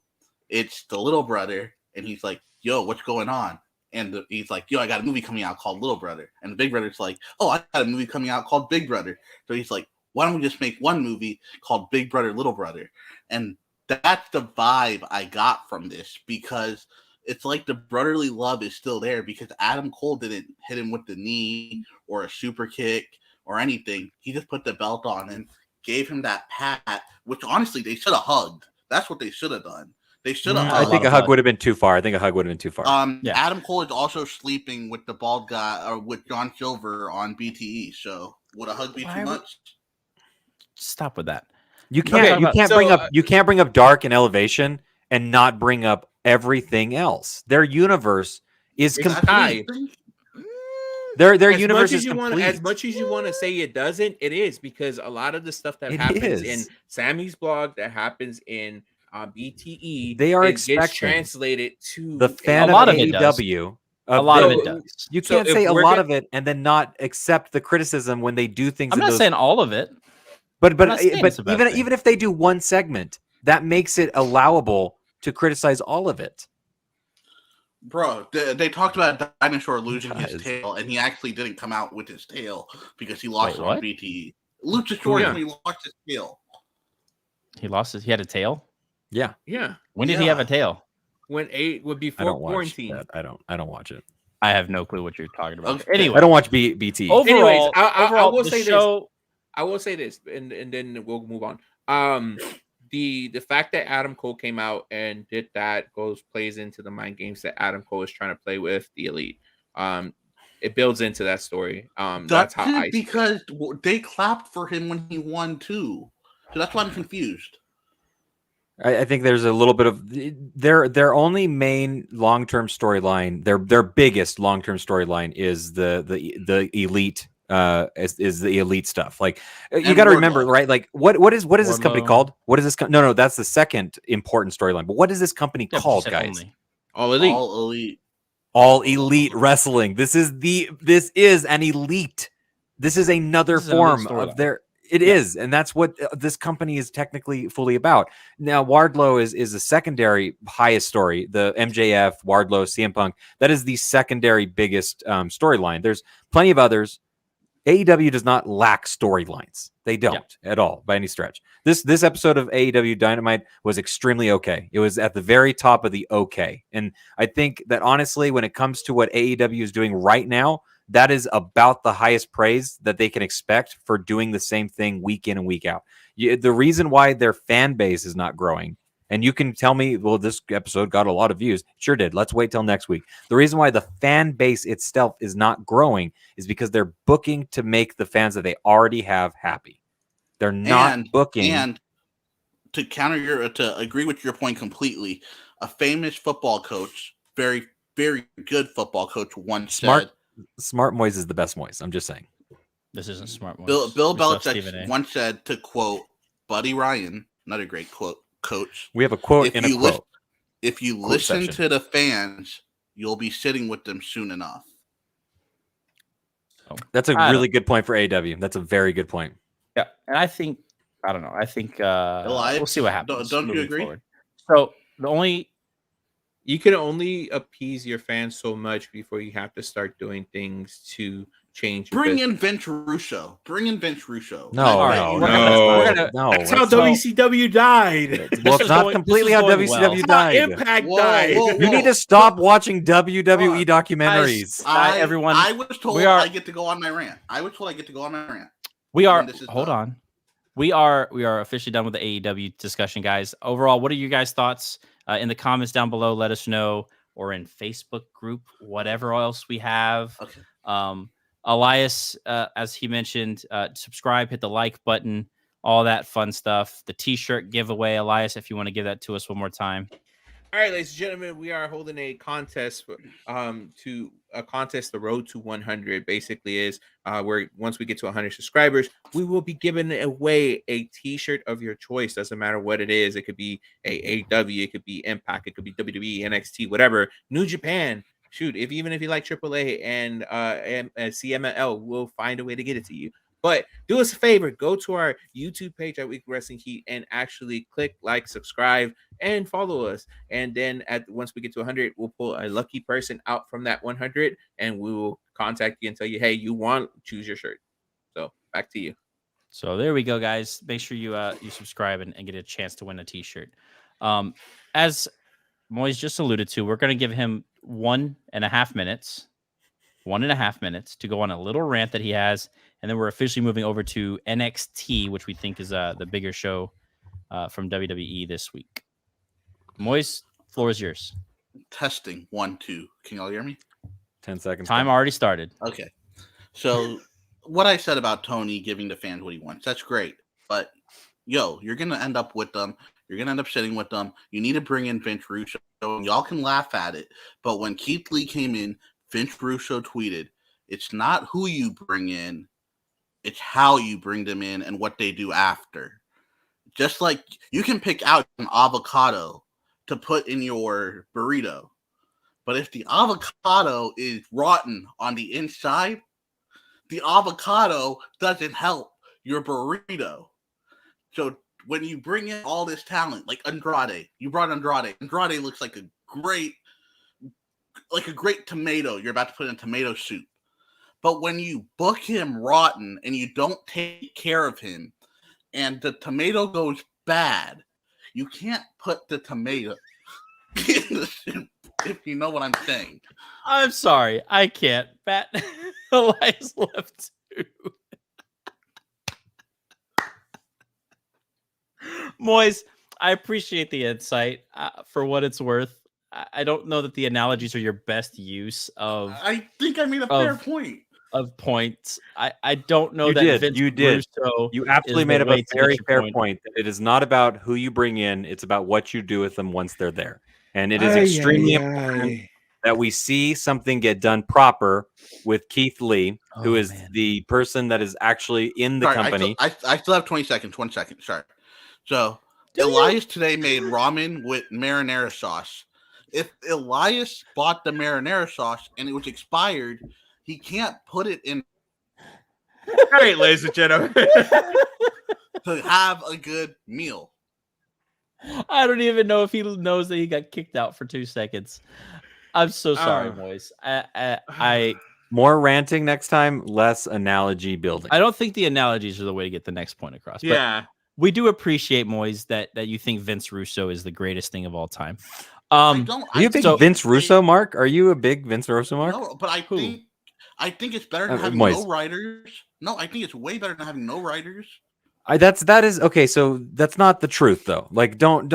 it's the little brother, and he's like, yo, what's going on? And he's like, yo, I got a movie coming out called Little Brother. And the big brother's like, oh, I got a movie coming out called Big Brother. So he's like, why don't we just make one movie called Big Brother, Little Brother? And that's the vibe I got from this because it's like the brotherly love is still there because Adam Cole didn't hit him with the knee or a super kick or anything. He just put the belt on and gave him that pat, which honestly they should have hugged. That's what they should have done. They should have. I think a hug would have been too far. Adam Cole is also sleeping with the bald guy or with John Silver on BTE. So would a hug be too much? Stop with that. You can't bring up Dark and Elevation and not bring up everything else. Their universe is complete. Their universe is complete. As much as you want to say it doesn't, it is because a lot of the stuff that happens in Sammy's blog, that happens in BTE, they are gets translated to the fan of AEW. A lot of it does. You can't say a lot of it and then not accept the criticism when they do things. I'm not saying all of it. But even if they do one segment, that makes it allowable to criticize all of it. Bro, they talked about a dinosaur losing his tail, and he actually didn't come out with his tail because he lost it on BTE. Luchasaurus, he lost his tail. He had a tail? Yeah. When did he have a tail? When before quarantine. I don't watch it. I have no clue what you're talking about. Okay. Anyway, I don't watch BT. Anyways, I will say this. I will say this, and then we'll move on. The fact that Adam Cole came out and did that plays into the mind games that Adam Cole is trying to play with the Elite. it builds into that story. That's That's how I it, because they clapped for him when he won too. So that's why I'm confused. I think there's a little bit of their only main long-term storyline, their biggest long-term storyline is the elite is the elite stuff. Like you And got to remember, Wardlow. right? Like what is this company Wardlow. called? What is this? No, that's the second important storyline. But what is this company Yeah, but you called, said guys? only. all elite. All elite. All Elite Wrestling. This is an elite. This is another This is an elite form of storyline. their. It Yeah. is, and that's what this company is technically fully about. Now, Wardlow is a secondary highest story. The MJF, Wardlow, CM Punk. That is the secondary biggest storyline. There's plenty of others. AEW does not lack storylines. They don't at all by any stretch. This episode of AEW Dynamite was extremely okay. It was at the very top of the okay. And I think that honestly, when it comes to what AEW is doing right now, that is about the highest praise that they can expect for doing the same thing week in and week out. The reason why their fan base is not growing, and you can tell me, well, this episode got a lot of views. Sure did. Let's wait till next week. The reason why the fan base itself is not growing is because they're booking to make the fans that they already have happy. They're not booking. And to agree with your point completely, a famous football coach, very, very good football coach once said, Smart Moise is the best Moise. I'm just saying. This isn't smart. Bill We still have Belichick Stephen A. once said, to quote Buddy Ryan, another great coach, We have a quote and a quote. if you Quote listen section. to the fans, you'll be sitting with them soon enough. That's a really good point for AW. That's a very good point. Yeah, and I think I don't know. I think we'll see what happens. Don't you moving agree? forward. So the only You can only appease your fans so much before you have to start doing things to change. Bring in Vince Russo. No. That's how WCW died. Well, it's not completely how WCW died. Impact died. You need to stop watching WWE documentaries. I was told I get to go on my rant. We are. This is Hold done. on. We are officially done with the AEW discussion, guys. Overall, what are you guys' thoughts? In the comments down below, let us know, or in Facebook group, whatever else we have. Okay. Elias, as he mentioned, subscribe, hit the like button, all that fun stuff. The t-shirt giveaway, Elias, if you want to give that to us one more time. All right, ladies and gentlemen, we are holding a contest the road to 100 basically is where once we get to 100 subscribers, we will be giving away a t-shirt of your choice. Doesn't matter what it is. It could be a AEW, it could be Impact, it could be WWE, NXT, whatever. New Japan. Shoot, even if you like AAA and CMLL, we'll find a way to get it to you. But do us a favor, go to our YouTube page at Weekly Wrestling Heat and actually click like, subscribe, and follow us. And then once we get to 100, we'll pull a lucky person out from that 100, and we will contact you and tell you, hey, you want, choose your shirt. So back to you. So there we go, guys. Make sure you subscribe and get a chance to win a t-shirt. As Moise just alluded to, we're going to give him 1.5 minutes. 1.5 minutes to go on a little rant that he has, and then we're officially moving over to NXT, which we think is the bigger show from WWE this week. Moise, floor is yours. Testing 1 2. Can y'all hear me? 10 seconds. Time already started. Okay. So what I said about Tony giving the fans what he wants, that's great. But you're gonna end up with them. You're gonna end up sitting with them. You need to bring in Vince Russo. Y'all can laugh at it, but when Keith Lee came in, Vince Russo tweeted, "It's not who you bring in, it's how you bring them in and what they do after." Just like you can pick out an avocado to put in your burrito, but if the avocado is rotten on the inside, the avocado doesn't help your burrito. So when you bring in all this talent, like Andrade, you brought Andrade. Andrade looks like a great tomato you're about to put in tomato soup. But when you book him rotten and you don't take care of him and the tomato goes bad, you can't put the tomato in the soup, if you know what I'm saying. I'm sorry. I can't. Bat Elias left too. Moise, I appreciate the insight for what it's worth. I don't know that the analogies are your best use I think I made a fair of- point. of points. I don't know You that did. Vince You did. Russo You absolutely is made the up way a to get very your fair point. point. That it is not about who you bring in; it's about what you do with them once they're there. And it is Ay, extremely ay, important ay. that we see something get done proper with Keith Lee, who Oh, is man. the person that is actually in the Sorry, company. I still have 20 seconds. 1 second. Sorry. So Do you? Elias today made ramen with marinara sauce. If Elias bought the marinara sauce and it was expired, he can't put it in All right, ladies and gentlemen. to have a good meal. I don't even know if he knows that he got kicked out for 2 seconds. I'm so sorry, boys. I More ranting next time, less analogy building. don't think the analogies are the way to get the next point across. But Yeah. we do appreciate, Moise, that you think Vince Russo is the greatest thing of all time. I don't. Are you a big so- Vince Russo, Mark? Are you a big Vince Russo, Mark? No, but I Who? think it's better than having Moise. no writers. No, I think it's way better than having no writers. That is okay. So that's not the truth, though. Like, don't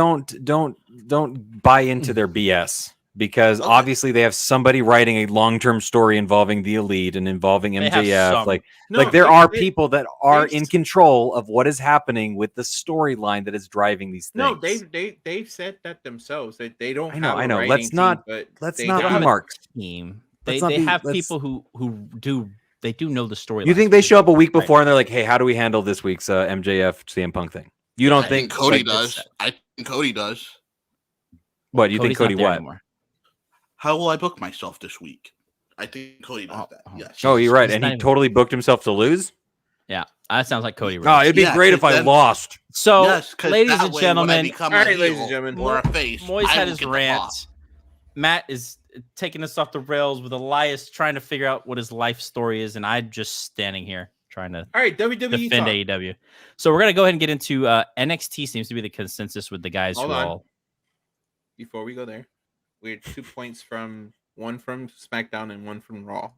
buy into their BS because Okay. obviously they have somebody writing a long-term story involving the Elite and involving They have MJF. some. Like there are people that are they've- in control of what is happening with the storyline that is driving these things. No, they've said that themselves. That they don't. I know, have a I know. writing Let's team, not- but let's they not They be have have a Mark. team. Let's They not be- have let's- people who do know the story. You think they show up a week before and they're like, "Hey, how do we handle this week's MJF CM Punk thing?" You don't I think Cody like, does? I think Cody does. What you think, Cody? What? How will I book myself this week? I think Cody does that. Yes. Oh, you're right, He's and not he even- totally booked himself to lose. Yeah, that sounds like Cody Oh, Rhodes. it'd be Yeah, great if 'cause I then- lost. So, Yes, 'cause ladies that and way when I gentlemen, become All a right, ladies and heel gentlemen. or a face, Moise I had will his get the rant. pop. Matt is taking us off the rails with Elias trying to figure out what his life story is, and I'm just standing here trying to All right, WWE defend talk. AEW. So we're gonna go ahead and get into NXT. Seems to be the consensus with the guys Hold who on. all. Before we go there, we had 2 points from one from SmackDown and one from Raw.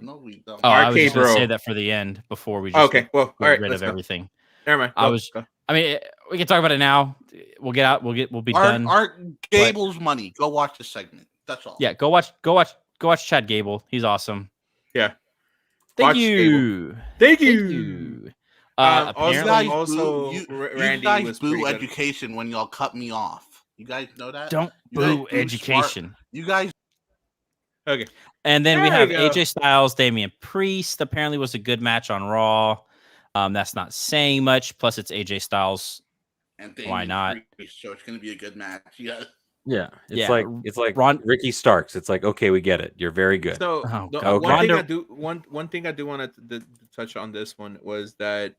No, we don't. Oh, I was RK just gonna Bro. save that for the end before we just Okay, well, all get right, rid let's of go. everything. Never mind. I Go, was- go. I mean, we can talk about it now. We'll get out. We'll be done. Art Gable's money. Go watch the segment. That's all. Yeah, go watch Chad Gable. He's awesome. Yeah. Thank Watch you. Thank Thank you. You Apparently, guys Also, boo, you Randy guys was boo pretty good. education when y'all cut me off. You guys know that? don't You guys boo do education. You guys Okay. And then we There have we go. AJ Styles, Damian Priest. Apparently was a good match on Raw. That's not saying much. Plus, it's AJ Styles. and Why Damian not? Priest, so it's gonna be a good match. Yeah. Yeah, Yeah, it's like Ron- Ricky Starks. It's like, okay, we get it. You're very good. So Oh, the, God. one thing Ronda- I do one thing I do want to touch on this one was that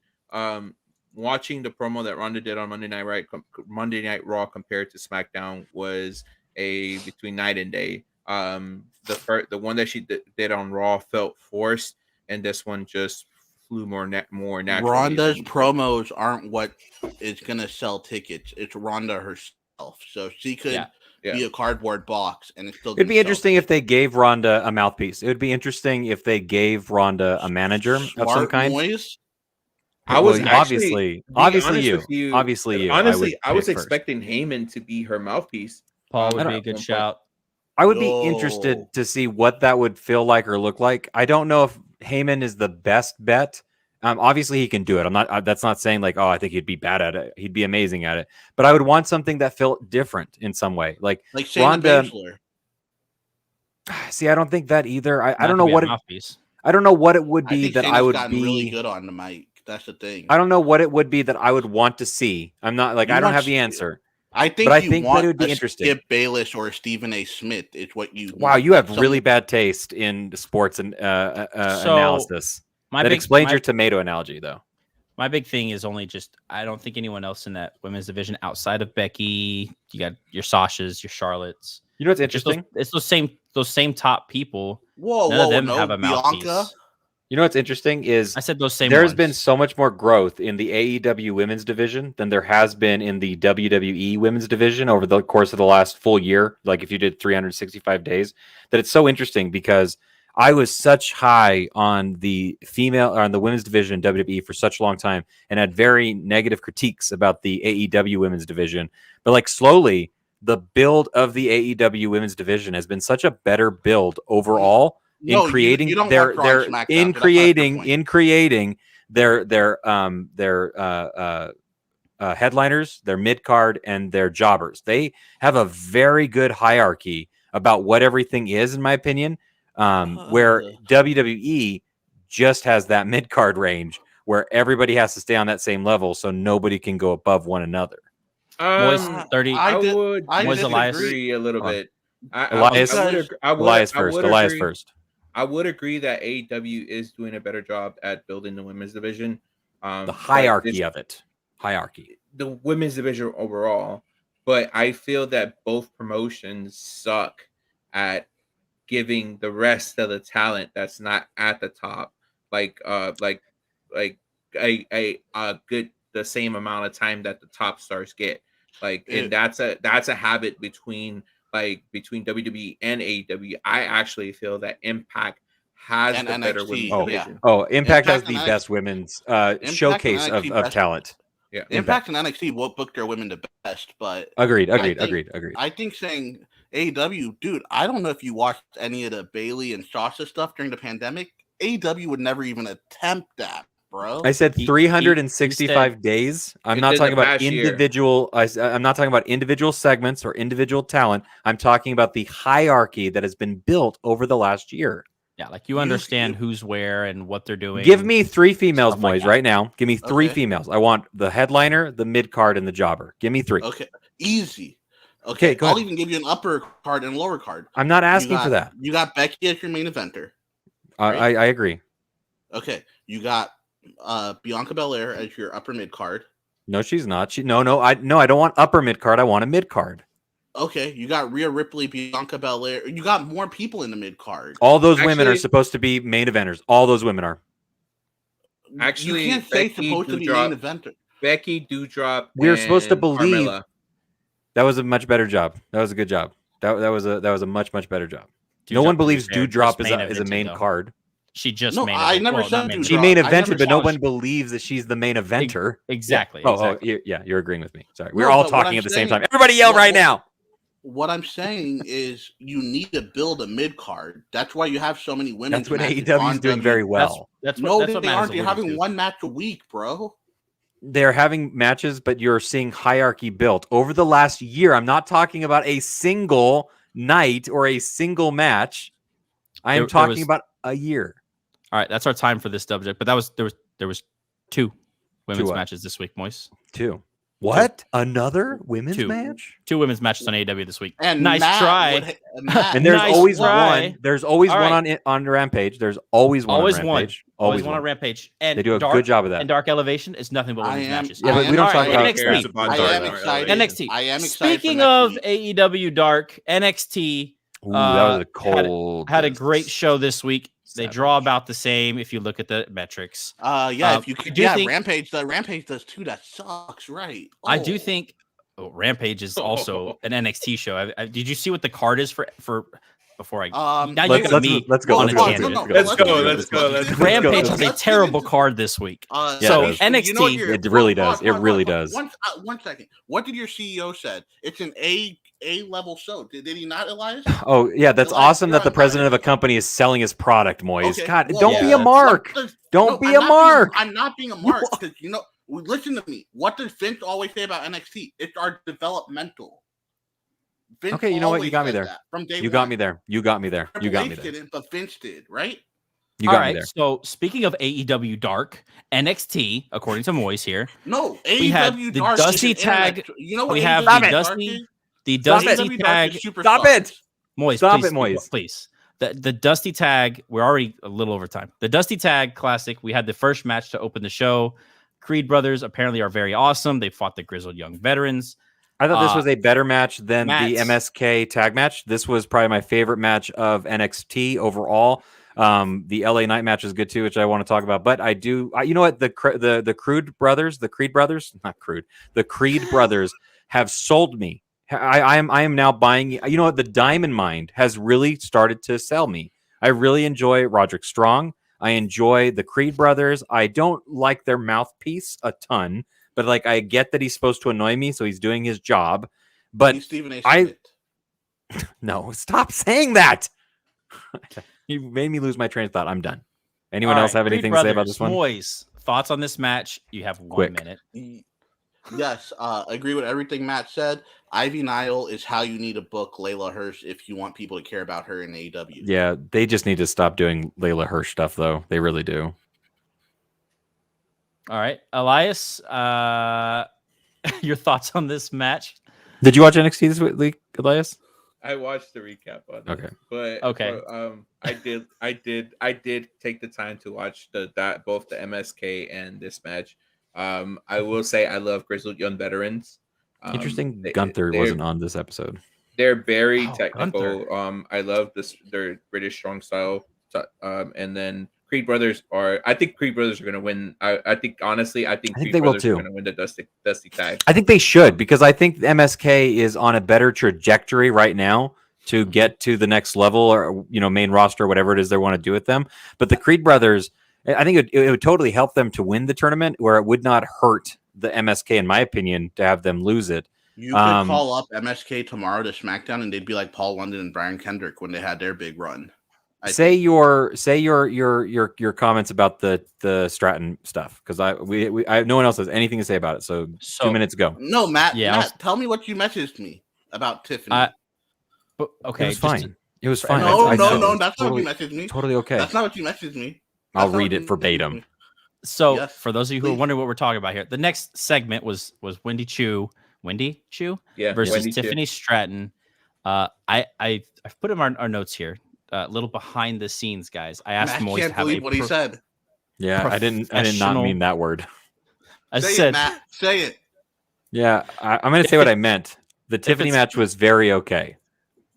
watching the promo that Ronda did on Monday Night Raw compared to SmackDown was a between night and day. The one that she did on Raw felt forced, and this one just flew more naturally. Ronda's promos aren't what is gonna sell tickets. It's Ronda herself. So she could Yeah. be a cardboard box and it's still It'd gonna be sell interesting if tickets. they gave Ronda a mouthpiece. It would be interesting if they gave Ronda a manager of some Smart kind. Moise. I was Well, actually, obviously being you, honest with you, obviously you. Honestly, I would was pick first. expecting Heyman to be her mouthpiece. Paul I would be don't- a good one shout. I would be Yo. interested to see what that would feel like or look like. I don't know if Heyman is the best bet. Obviously, he can do it. I'm not. That's not saying like, oh, I think he'd be bad at it. He'd be amazing at it. But I would want something that felt different in some way. Like Like Shayna Ronda. Baszler. See, I don't think that either. I Not don't to know be a what it, mouthpiece. I don't know what it would I be think that Shayna's I would gotten be. really good on the mic. That's the thing. I don't know what it would be that I would want to see. I'm not like You I don't want have the St- answer. I think but I you think that want it would be a interesting. Skip Bayless or a Stephen A. Smith. Is what you. Wow, want. you have Some- really bad taste in sports and So, analysis. My That big, explains my, your tomato analogy, though. my big thing is only just I don't think anyone else in that women's division outside of Becky. You got your Sashas, your Charlottes. You know what's It's just those, interesting? it's those same top people. Whoa, None whoa, of them no, have a mouthpiece. Bianca. You know what's interesting is I said those same. there's ones. been so much more growth in the AEW women's division than there has been in the WWE women's division over the course of the last full year. Like if you did 365 days, that it's so interesting because I was such high on the female or on the women's division in WWE for such a long time and had very negative critiques about the AEW women's division. But like slowly the build of the AEW women's division has been such a better build overall in creating you don't their watch Raw and SmackDown, in so that's not a fair point. creating their headliners, their mid card, and their jobbers. They have a very good hierarchy about what everything is, in my opinion. Where WWE just has that mid card range where everybody has to stay on that same level, so nobody can go above one another. Moist 30. I would Moist Elias. disagree a little bit. Elias first. I would agree that AEW is doing a better job at building the women's division. The hierarchy of it. Hierarchy. The women's division overall. But I feel that both promotions suck at giving the rest of the talent that's not at the top like a good the same amount of time that the top stars get. And that's a habit between WWE and AEW. I actually feel that Impact has the better women's division. Impact has the best women's showcase of talent. Yeah, Impact and NXT booked their women the best, but agreed. I think saying AEW, dude, I don't know if you watched any of the Bailey and Sasha stuff during the pandemic. AEW would never even attempt that, bro. I said 365 days. I'm not talking about individual. I'm not talking about individual segments or individual talent. I'm talking about the hierarchy that has been built over the last year. Yeah, like you understand who's where and what they're doing. Give me 3 females, boys, right now. Give me 3 females. I want the headliner, the mid card, and the jobber. Give me 3. Okay, easy. Okay, I'll even give you an upper card and lower card. I'm not asking for that. You got Becky as your main eventer. Right? I agree. Okay, you got Bianca Belair as your upper mid card. No, she's not. I don't want upper mid card. I want a mid card. Okay, you got Rhea Ripley, Bianca Belair. You got more people in the mid card. All those women are supposed to be main eventers. All those women are. Actually, you can't say supposed to be main eventer. Becky, Doudrop. We're supposed to believe Carmella. That was a much better job. That was a good job. That was a much better job. No one believes Doudrop is a main card. She just I never said Doudrop. She main evented, but no one believes that she's the main eventer. Exactly. You're agreeing with me. Sorry, we're all talking at the same time. Everybody yell right now. What I'm saying is you need to build a mid card. That's why you have so many women. That's what AEW is doing very well. That's what they aren't. You're having one match a week, bro. They're having matches, but you're seeing hierarchy built over the last year. I'm not talking about a single night or a single match. I am talking about a year. All right, that's our time for this subject. But there was 2 women's matches this week, Moise. 2. What? Another women's match? 2 women's matches on AEW this week. And nice try. And there's always one. There's always one on Rampage. There's always one on Rampage. Always one on Rampage. And they do a good job of that. And Dark Elevation is nothing but women's matches. Yeah, but we don't talk about NXT. I am excited. NXT. I am excited. Speaking of AEW Dark, NXT that was a cold. Had a great show this week. They draw about the same if you look at the metrics. If you could, Rampage. The Rampage does too. That sucks, right? I do think Rampage is also an NXT show. Did you see what the card is for? Before I let's go. Let's go. Rampage has a terrible card this week. So NXT, it really does. It really does. 1 second. What did your CEO said? It's an A level show. Did he not, Elias? Oh yeah, that's awesome that the president of a company is selling his product, Moise. God, don't be a mark. Don't be a mark. I'm not being a mark because listen to me. What does Vince always say about NXT? It's our developmental. Vince okay, you know what? You got me there. You got me there. But Vince did, right? You got me there. So speaking of AEW Dark, NXT, according to Moise here. No, we had the Dark Dusty tag. You know what? We have the Dusty tag. Stop it, Moise. Please. The Dusty tag. We're already a little over time. The Dusty tag classic. We had the first match to open the show. Creed brothers apparently are very awesome. They fought the grizzled young veterans. I thought this was a better match than the MSK tag match. This was probably my favorite match of NXT overall. The LA Knight match is good too, which I want to talk about. But you know what? The Creed brothers have sold me. I am now buying. You know what? The Diamond Mind has really started to sell me. I really enjoy Roderick Strong. I enjoy the Creed brothers. I don't like their mouthpiece a ton. But I get that he's supposed to annoy me, so he's doing his job. But He's Stephen A. I- Smith. no, stop saying that. You made me lose my train of thought. I'm done. Anyone All else right, have Creed anything to say about Brothers, this one? Moise, thoughts on this match? You have 1 Quick. minute. Yes, agree with everything Matt said. Ivy Nile is how you need to book Layla Hirsch if you want people to care about her in AEW. Yeah, they just need to stop doing Layla Hirsch stuff, though. They really do. All right, Elias, your thoughts on this match? Did you watch NXT this week, Elias? I watched the recap on it. Okay. But Okay. I did take the time to watch both the MSK and this match. I will say I love Grizzled Young Veterans. Interesting. Gunther wasn't on this episode. They're very Oh, technical. Gunther. I love their British strong style. And then Creed Brothers I think Creed Brothers are going to win. I think Creed they will Brothers are too. going to win the Dusty tag. I think they should, because I think MSK is on a better trajectory right now to get to the next level, or main roster, whatever it is they want to do with them. But the Creed Brothers, I think it would totally help them to win the tournament, where it would not hurt the MSK, in my opinion, to have them lose it. You could call up MSK tomorrow to SmackDown, and they'd be like Paul London and Brian Kendrick when they had their big run. Say your comments about the Stratton stuff, because no one else has anything to say about it. So 2 minutes go. No, Matt. Yeah, Matt, tell me what you messaged me about Tiffany. But, okay, it was fine. It was fine. No, I that's totally, not what you messaged me. Totally okay. That's not what you messaged me. I'll read it verbatim. So Yes, for those of you who are please. wondering what we're talking about here, the next segment was Wendy Chu Yeah, versus Wendy Chu. Tiffany Stratton. I've put in our notes here, a little behind the scenes, guys. I asked Matt Moise to can't have believe what he said. Yeah, I did not professional- mean that word. I Say said, it, Matt. Say it. Yeah, I'm going to say what I meant. The Tiffany it's- match was very okay.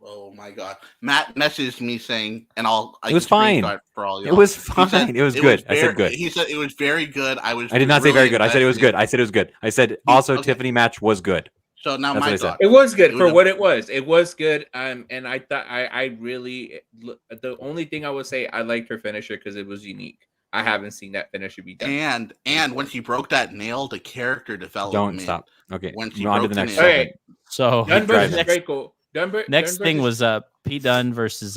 Oh my God. Matt messaged me saying, and It was fine. For all It y'all. was He said fine. It was good. I said good. He said it was very good. I did not say really very good. I said it was invested. good. I said it was good. I said also Okay. Tiffany match was good. So now That's what my I said. God. It was good It for was a- what it was. It was good. And I thought I really the only thing I would say, I liked her finisher because it was unique. I haven't seen that finisher be done. And when she broke that nail, the character development. Don't stop. Okay, When she on to broke the next the nail. segment. Okay, so Dunn versus next, Draco. next thing was Pete Dunne versus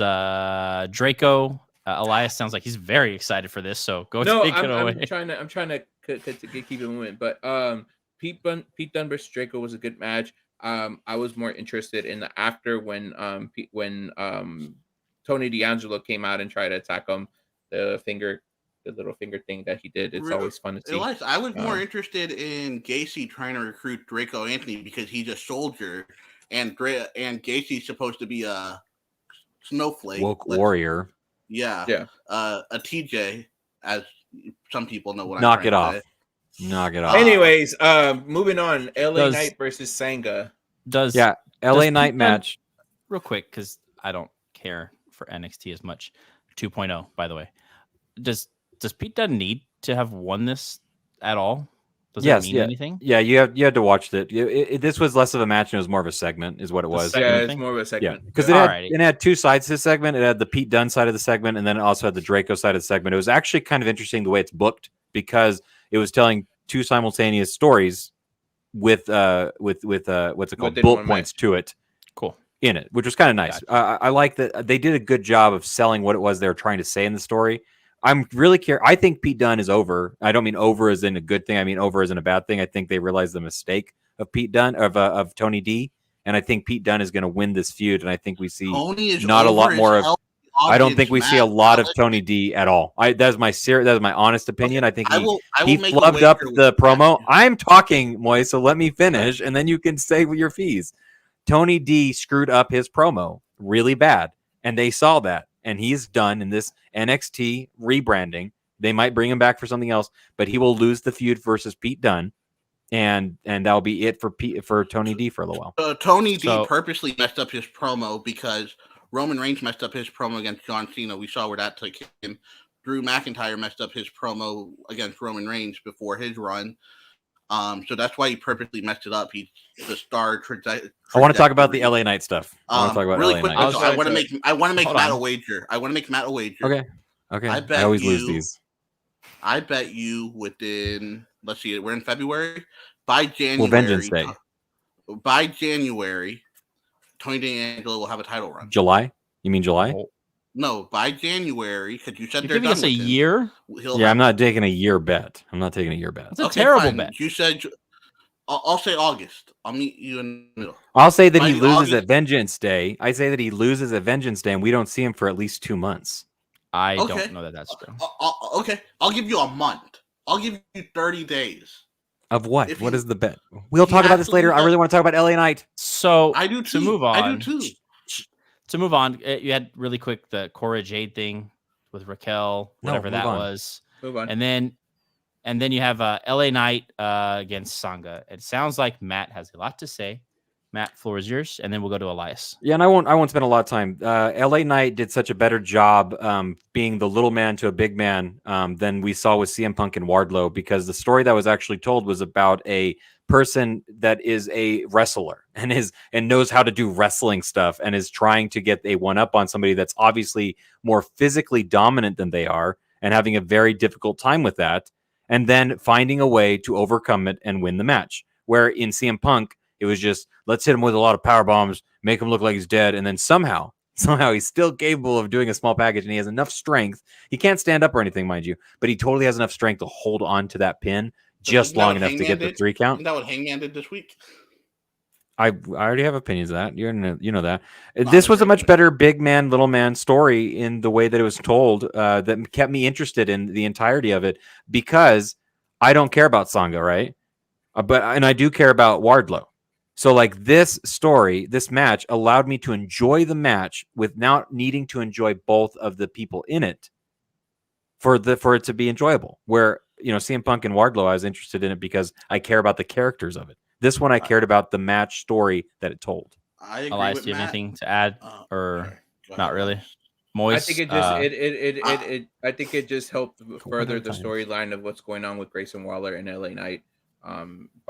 Draco. Elias sounds like he's very excited for this, so go take it away. I'm trying to keep it moving, but Pete Dunne versus Draco was a good match. I was more interested in the after when Tony D'Angelo came out and tried to attack him, the little finger thing that he did. It's always fun to see. Elias, I was more interested in Gacy trying to recruit Draco Anthony because he's a soldier, and Gacy's supposed to be a snowflake, Woke warrior. Yeah. A TJ, as some people know what I'm Knock trying it to off. say. Knock it off. Anyways, moving on. LA Does- Knight versus Sanga. Does Yeah, LA Pete Night Dunne- match. real quick, because I don't care for NXT as much. 2.0, by the way. Does Pete Dunne need to have won this at all? Does Yes, it mean yeah. anything? Yeah, you had to watch it. This was less of a match and it was more of a segment, is what it was. segment Yeah, it's thing? more of a Yeah, segment. because Alrighty. it had two sides to the segment. It had the Pete Dunne side of the segment, and then it also had the Draco side of the segment. It was actually kind of interesting the way it's booked, because it was telling two simultaneous stories with what's it called, Within bullet one points to it Cool. in it, which was kind of nice. Gotcha. I like that they did a good job of selling what it was they were trying to say in the story. I'm really curious. I think Pete Dunne is over. I don't mean over as in a good thing. I mean over as in a bad thing. I think they realized the mistake of Pete Dunne of Tony D, and I think Pete Dunne is going to win this feud. And I think we see Tony is not a over lot as more of. hell. I don't think we see a lot of Matt, Tony D at all. That is my honest opinion. I think I he will he make a flubbed up wager the with promo. Matt. I'm talking, Moy, so let me finish, and then you can say your fees. Tony D screwed up his promo really bad, and they saw that, and he's done in this NXT rebranding. They might bring him back for something else, but he will lose the feud versus Pete Dunne, and that'll be it for Tony D for a little while. Tony D So- purposely messed up his promo because Roman Reigns messed up his promo against John Cena. We saw where that took him. Drew McIntyre messed up his promo against Roman Reigns before his run. So that's why he purposely messed it up. He's the star. I want to talk about the LA Knight stuff. I want to talk about really LA quick. Knight. I want to make Hold Matt on. a wager. I want to make Matt a wager. Okay. Okay. I bet I always lose you- these. I bet you within, let's see, we're in February. By January. Well, Vengeance Day. by January, Tony D'Angelo will have a title run. July? You mean July? Oh, No, by January, because you said you're they're giving done us a with him, year? Yeah, I'm not taking a year bet. I'm not taking a year bet. That's a terrible fine. bet. You said I'll say August. I'll meet you in the middle. I'll say that he By loses August- at Vengeance Day. I say that he loses at Vengeance Day, and we don't see him for at least 2 months. I Okay. don't know that that's true. Okay, I'll give you a month. I'll give you 30 days. Of what? If What he- is the bet? We'll if he talk about has this to later. lose I really that- want to talk about LA Knight. So I do too. to move on, I do too. To move on, you had really quick the Cora Jade thing with Raquel, No, whatever move that on. was, Move on. and then you have LA Knight against Sangha. It sounds like Matt has a lot to say. Matt, floor is yours, and then we'll go to Elias. Yeah, and I won't spend a lot of time. LA Knight did such a better job being the little man to a big man than we saw with CM Punk and Wardlow, because the story that was actually told was about a person that is a wrestler and knows how to do wrestling stuff and is trying to get a one up on somebody that's obviously more physically dominant than they are and having a very difficult time with that, and then finding a way to overcome it and win the match. Where in CM Punk, it was just, let's hit him with a lot of power bombs, make him look like he's dead, and then somehow he's still capable of doing a small package, and he has enough strength. He can't stand up or anything, mind you, but he totally has enough strength to hold on to that pin just Isn't that long what enough to Hangman get the did? 3 count. Isn't that what Hangman did this week? I already have opinions of that. You know that. Well, This was a much certainly. better big man, little man story in the way that it was told that kept me interested in the entirety of it, because I don't care about Sangha, right? And I do care about Wardlow. So like this story, this match allowed me to enjoy the match without needing to enjoy both of the people in it for it to be enjoyable. Where, CM Punk and Wardlow, I was interested in it because I care about the characters of it. This one I cared about the match story that it told. I agree Elias, with do you have Matt. anything to add, or Sorry. Go not ahead, really? Elias. Moise, I think it just I think it just helped further the storyline of what's going on with Grayson Waller and LA Knight.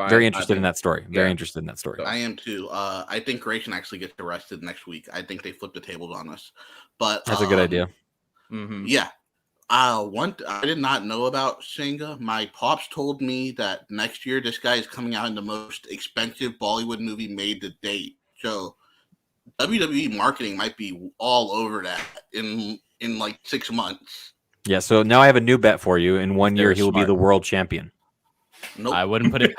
Very interested in that story. Very yeah. interested in that story. I am too. I think Grayson actually gets arrested next week. I think they flip the tables on us. But That's a good idea. Mhm. Yeah. I did not know about Sangha. My pops told me that next year this guy is coming out in the most expensive Bollywood movie made to date. So WWE marketing might be all over that in like 6 months. Yeah, so now I have a new bet for you. In 1 They're year, he will be smart. the world champion. Nope. I wouldn't put it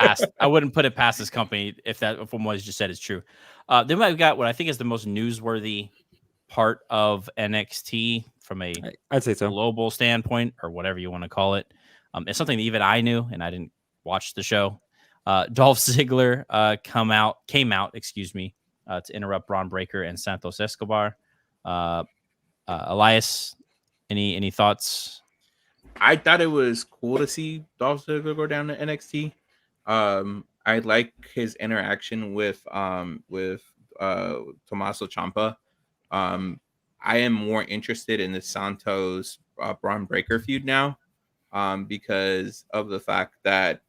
past this company if what Moise just said is true. Then we've got what I think is the most newsworthy part of NXT from a I'd say so. global standpoint, or whatever you want to call it. It's something that even I knew, and I didn't watch the show. Dolph Ziggler came out, to interrupt Braun Breaker and Santos Escobar. Elias, any thoughts? I thought it was cool to see Dolph Ziggler go down to NXT. I like his interaction with Tommaso Ciampa. I am more interested in the Santos Braun Breaker feud now, because of the fact that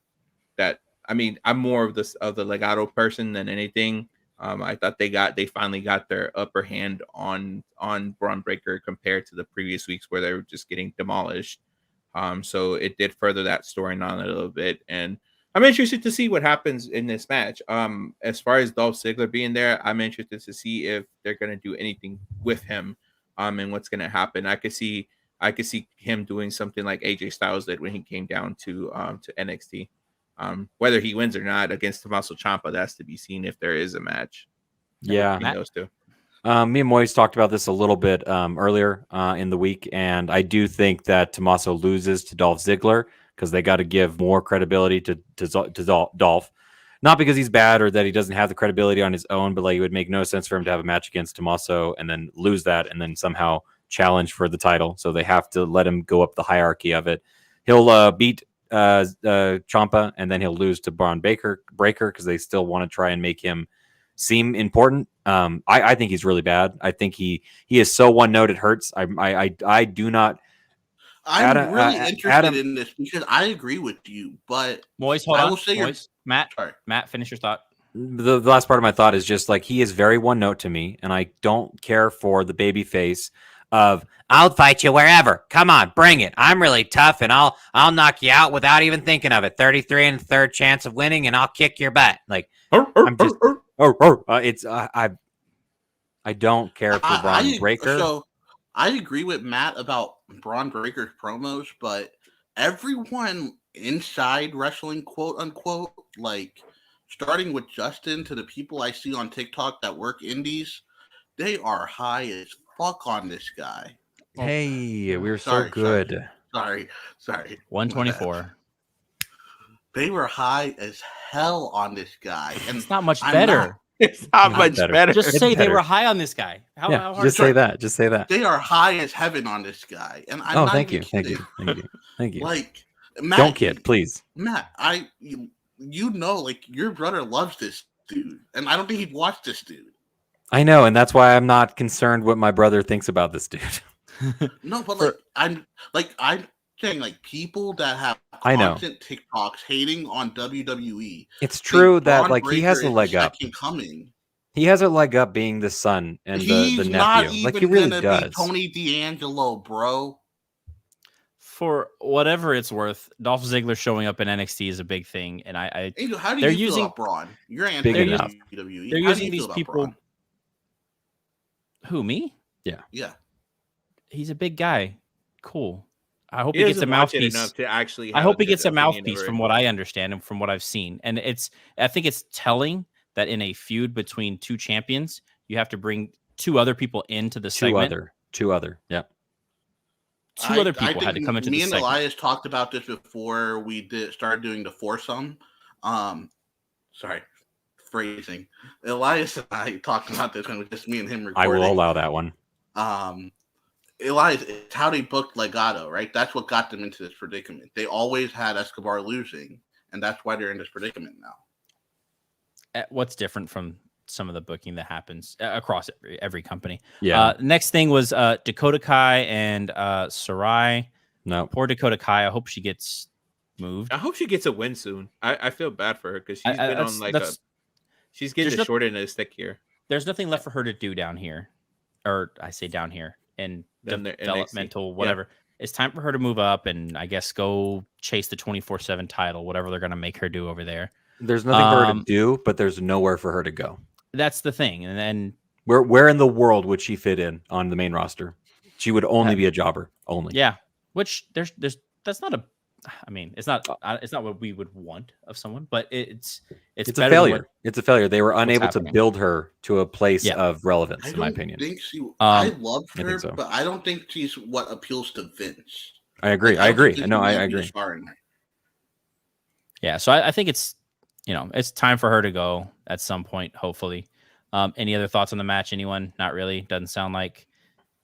I'm more of the Legado person than anything. I thought they finally got their upper hand on Braun Breaker compared to the previous weeks where they were just getting demolished. So it did further that story on a little bit, and I'm interested to see what happens in this match. As far as Dolph Ziggler being there, I'm interested to see if they're going to do anything with him, and what's going to happen. I could see him doing something like AJ Styles did when he came down to NXT. Whether he wins or not against Tommaso Ciampa, that's to be seen if there is a match. Yeah. between those two. Me and Moise talked about this a little bit earlier in the week, and I do think that Tommaso loses to Dolph Ziggler because they got to give more credibility to Dolph. Not because he's bad or that he doesn't have the credibility on his own, but like it would make no sense for him to have a match against Tommaso and then lose that and then somehow challenge for the title. So they have to let him go up the hierarchy of it. He'll beat Ciampa, and then he'll lose to Braun Breaker because they still want to try and make him seem important. I think he's really bad. I think he is so one note it hurts. I do not. I'm really interested in this because I agree with you, but Moise, hold I on. will say Moise, Matt, sorry. Matt, finish your thought. The last part of my thought is just like he is very one note to me, and I don't care for the baby face of I'll fight you wherever. Come on, bring it. I'm really tough, and I'll knock you out without even thinking of it. 33 and third chance of winning, and I'll kick your butt. Like It's I don't care for Braun Breaker. So I agree with Matt about Braun Breaker's promos, but everyone inside wrestling, quote unquote, like starting with Justin to the people I see on TikTok that work indies, they are high as fuck on this guy. Hey, we're so Sorry, good. Sorry. 124. They were high as hell on this guy, and It's not much I'm better. It's not Not much better. better. Just It's say they better. were high on this guy. How hard? Just say that. Just say that. They are high as heaven on this guy, and I'm not Thank even you. Thank kidding. you. Thank you. Thank you. Like, Matt, Don't kid, please. Matt, you know, like your brother loves this dude, and I don't think he'd watch this dude. I know, and that's why I'm not concerned what my brother thinks about this dude. No, but I'm saying like people that have I know. constant TikToks hating on WWE. It's true think that Braun like he has Breaker a is leg the up. second coming. He has a leg up being the son and He's the not nephew. even Like he really gonna does. be Tony D'Angelo, bro. For whatever it's worth, Dolph Ziggler showing up in NXT is a big thing, and Angel, how do They're you feel using- about Braun? You're anti Big enough. WWE. they're How using do you these feel about people- Braun? who, me? Yeah. He's a big guy. Cool. I hope He he gets a doesn't watch it mouthpiece. enough to actually. I have hope he good gets a opinion mouthpiece over it. from what I understand and from what I've seen. And I think it's telling that in a feud between two champions, you have to bring two other people into the segment. Two other. Yeah. Two other people had to come into the me and segment. Elias talked about this before we started doing the foursome. Sorry, phrasing. Elias and I talked about this when it was just me and him I recording. will allow that one. Elias, it's how they booked Legado, right? That's what got them into this predicament. They always had Escobar losing, and that's why they're in this predicament now. What's different from some of the booking that happens across every company? Yeah. Next thing was Dakota Kai and Sarai. No. Poor Dakota Kai. I hope she gets moved. I hope she gets a win soon. I feel bad for her because she's been on like she's getting the short end of the stick here. There's nothing left for her to do down here, or I say down here in developmental NXT. whatever. Yeah. It's time for her to move up and I guess go chase the 24/7 title, whatever they're gonna make her do over there. There's nothing for her to do, but there's nowhere for her to go. That's the thing. And then where in the world would she fit in on the main roster? She would only be a jobber. Only. Yeah. Which there's that's not a. I mean, it's not what we would want of someone, but it's a failure. It's a failure. They were unable to build her to a place of relevance, in my opinion. I love her, but I don't think she's what appeals to Vince. I agree. I agree. No, I agree. Yeah, so I think it's it's time for her to go at some point, hopefully. Any other thoughts on the match? Anyone? Not really. Doesn't sound like.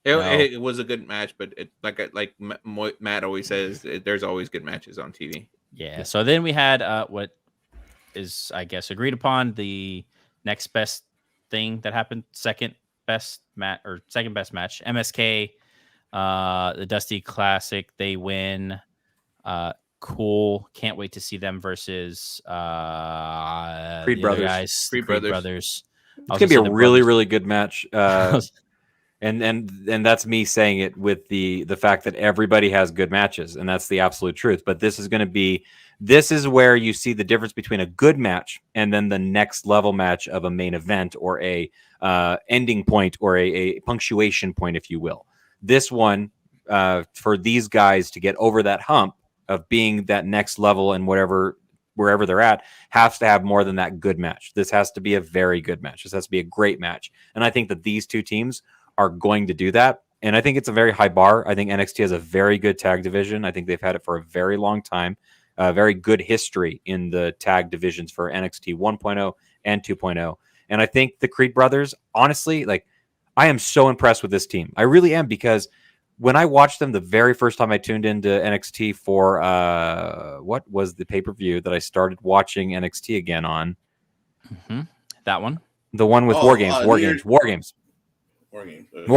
It was a good match, but like Matt always says, there's always good matches on TV. Yeah. So then we had what is, I guess, agreed upon the next best thing that happened. Second best match. MSK, the Dusty Classic. They win. Cool. Can't wait to see them versus Creed Brothers. Guys, Creed Brothers. It's gonna be a really, really good match. And that's me saying it with the fact that everybody has good matches, and that's the absolute truth. But this is where you see the difference between a good match and then the next level match of a main event or a ending point or a punctuation point, if you will. This one, for these guys to get over that hump of being that next level and wherever they're at, has to have more than that good match. This has to be a very good match. This has to be a great match. And I think that these two teams are going to do that. And I think it's a very high bar. I think NXT has a very good tag division. I think they've had it for a very long time. Very good history in the tag divisions for NXT 1.0 and 2.0. And I think the Creed Brothers, honestly, like, I am so impressed with this team. I really am, because when I watched them the very first time I tuned into NXT for what was the pay-per-view that I started watching NXT again on? Mm-hmm. That one? The one with War Games. War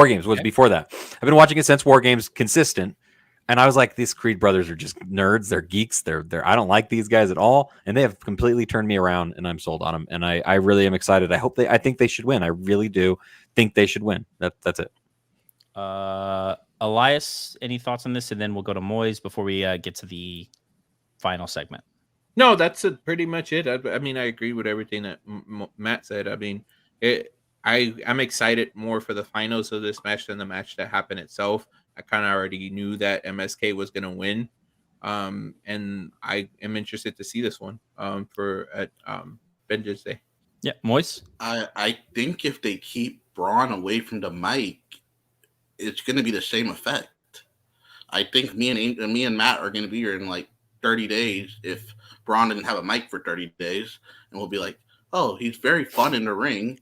Games was before that. I've been watching it since War Games, consistent. And I was like, these Creed Brothers are just nerds. They're geeks. They're I don't like these guys at all. And they have completely turned me around, and I'm sold on them. And I really am excited. I think they should win. I really do think they should win. That's it. Elias, any thoughts on this? And then we'll go to Moyes before we get to the final segment. No, that's pretty much it. I mean, I agree with everything that Matt said. I mean, I'm excited more for the finals of this match than the match that happened itself. I kind of already knew that MSK was going to win, and I am interested to see this one for at Vengeance Day. Yeah, Moise. I think if they keep Braun away from the mic, it's going to be the same effect. I think me and Matt are going to be here in like 30 days if Braun didn't have a mic for 30 days, and we'll be like, oh, he's very fun in the ring.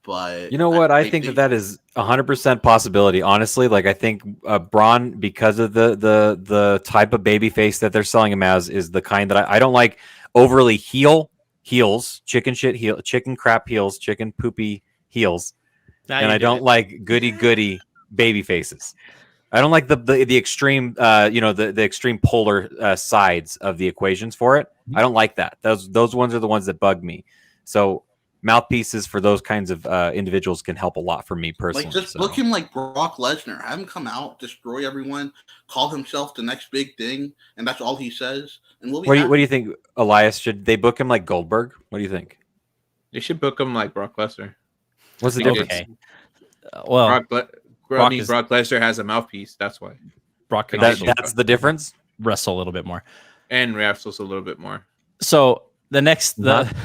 But you know what? I think that is 100% possibility. Honestly, like I think Braun, because of the type of baby face that they're selling him as, is the kind that I don't like. Overly heels, chicken crap heels, chicken poopy heels, and I don't like goody baby faces. I don't like the extreme, the extreme polar sides of the equations for it. I don't like that. Those ones are the ones that bug me. So mouthpieces for those kinds of individuals can help a lot for me personally. Like, just book him like Brock Lesnar. Have him come out, destroy everyone, call himself the next big thing, and that's all he says. And we'll be what do you think, Elias? Should they book him like Goldberg? What do you think? They should book him like Brock Lesnar. What's the difference? Okay. Well, Brock Lesnar has a mouthpiece. That's why. Brock can that's the difference. Wrestle a little bit more, and wrestles a little bit more. So the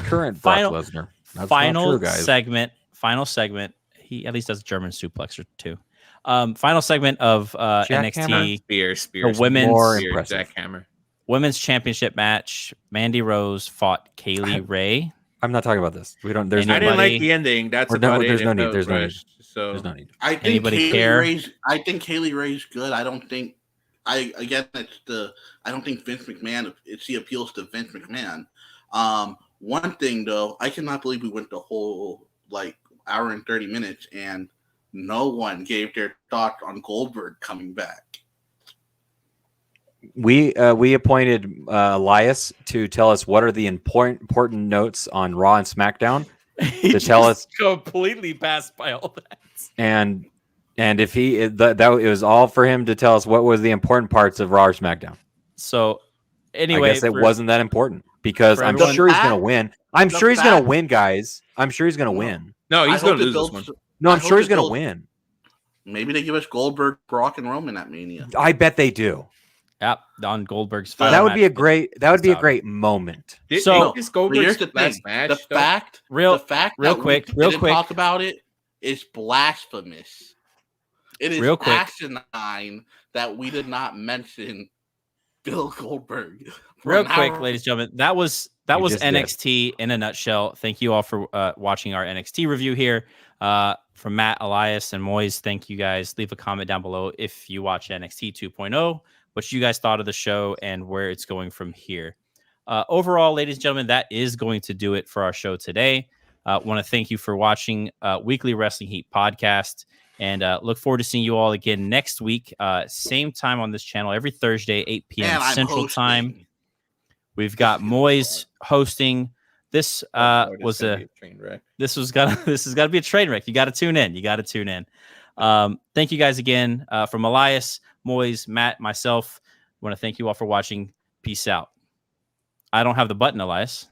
current final Brock Lesnar. That's final true, guys. segment. He at least does a German suplexer too. Final segment of NXT. Spears. The women's jackhammer. Women's championship match. Mandy Rose fought Kaylee Ray. I'm not talking about this. We don't. There's I didn't like the ending. That's about it. There's no need. There's no need. So there's no need. I think Anybody care? I think Kaylee Ray's good. I don't think I don't think Vince McMahon. She appeals to Vince McMahon. One thing though, I cannot believe we went the whole like hour and 30 minutes and no one gave their thoughts on Goldberg coming back. We appointed Elias to tell us what are the important notes on Raw and SmackDown to tell us. Completely passed by all that. And if that it was all for him to tell us what was the important parts of Raw or SmackDown. So anyway, I guess it wasn't that important because I'm everyone- sure he's going to win. I'm sure he's going to win, guys. I'm sure he's going to win. No, he's going to lose this one. No, I'm sure he's going to win. Maybe they give us Goldberg, Brock, and Roman at Mania. I bet they do. Yep, on Goldberg's final That would match. be a great. That would be a great moment. So here's Goldberg's the last match. The fact real that quick, we didn't talk about it is blasphemous. It is real quick. asinine that we did not mention Bill Goldberg. Real quick, ladies and gentlemen, that was NXT in a nutshell. Thank you all for watching our NXT review here. From Matt, Elias, and Moise, thank you guys. Leave a comment down below if you watch NXT 2.0, what you guys thought of the show and where it's going from here. Overall, ladies and gentlemen, that is going to do it for our show today. Want to thank you for watching Weekly Wrestling Heat podcast, and look forward to seeing you all again next week, same time on this channel, every Thursday, 8 p.m. Central Time. We've got Moise hosting. This was a train wreck. This is gotta be a train wreck. You got to tune in. Thank you guys again from Elias, Moise, Matt, myself. I want to thank you all for watching. Peace out. I don't have the button, Elias.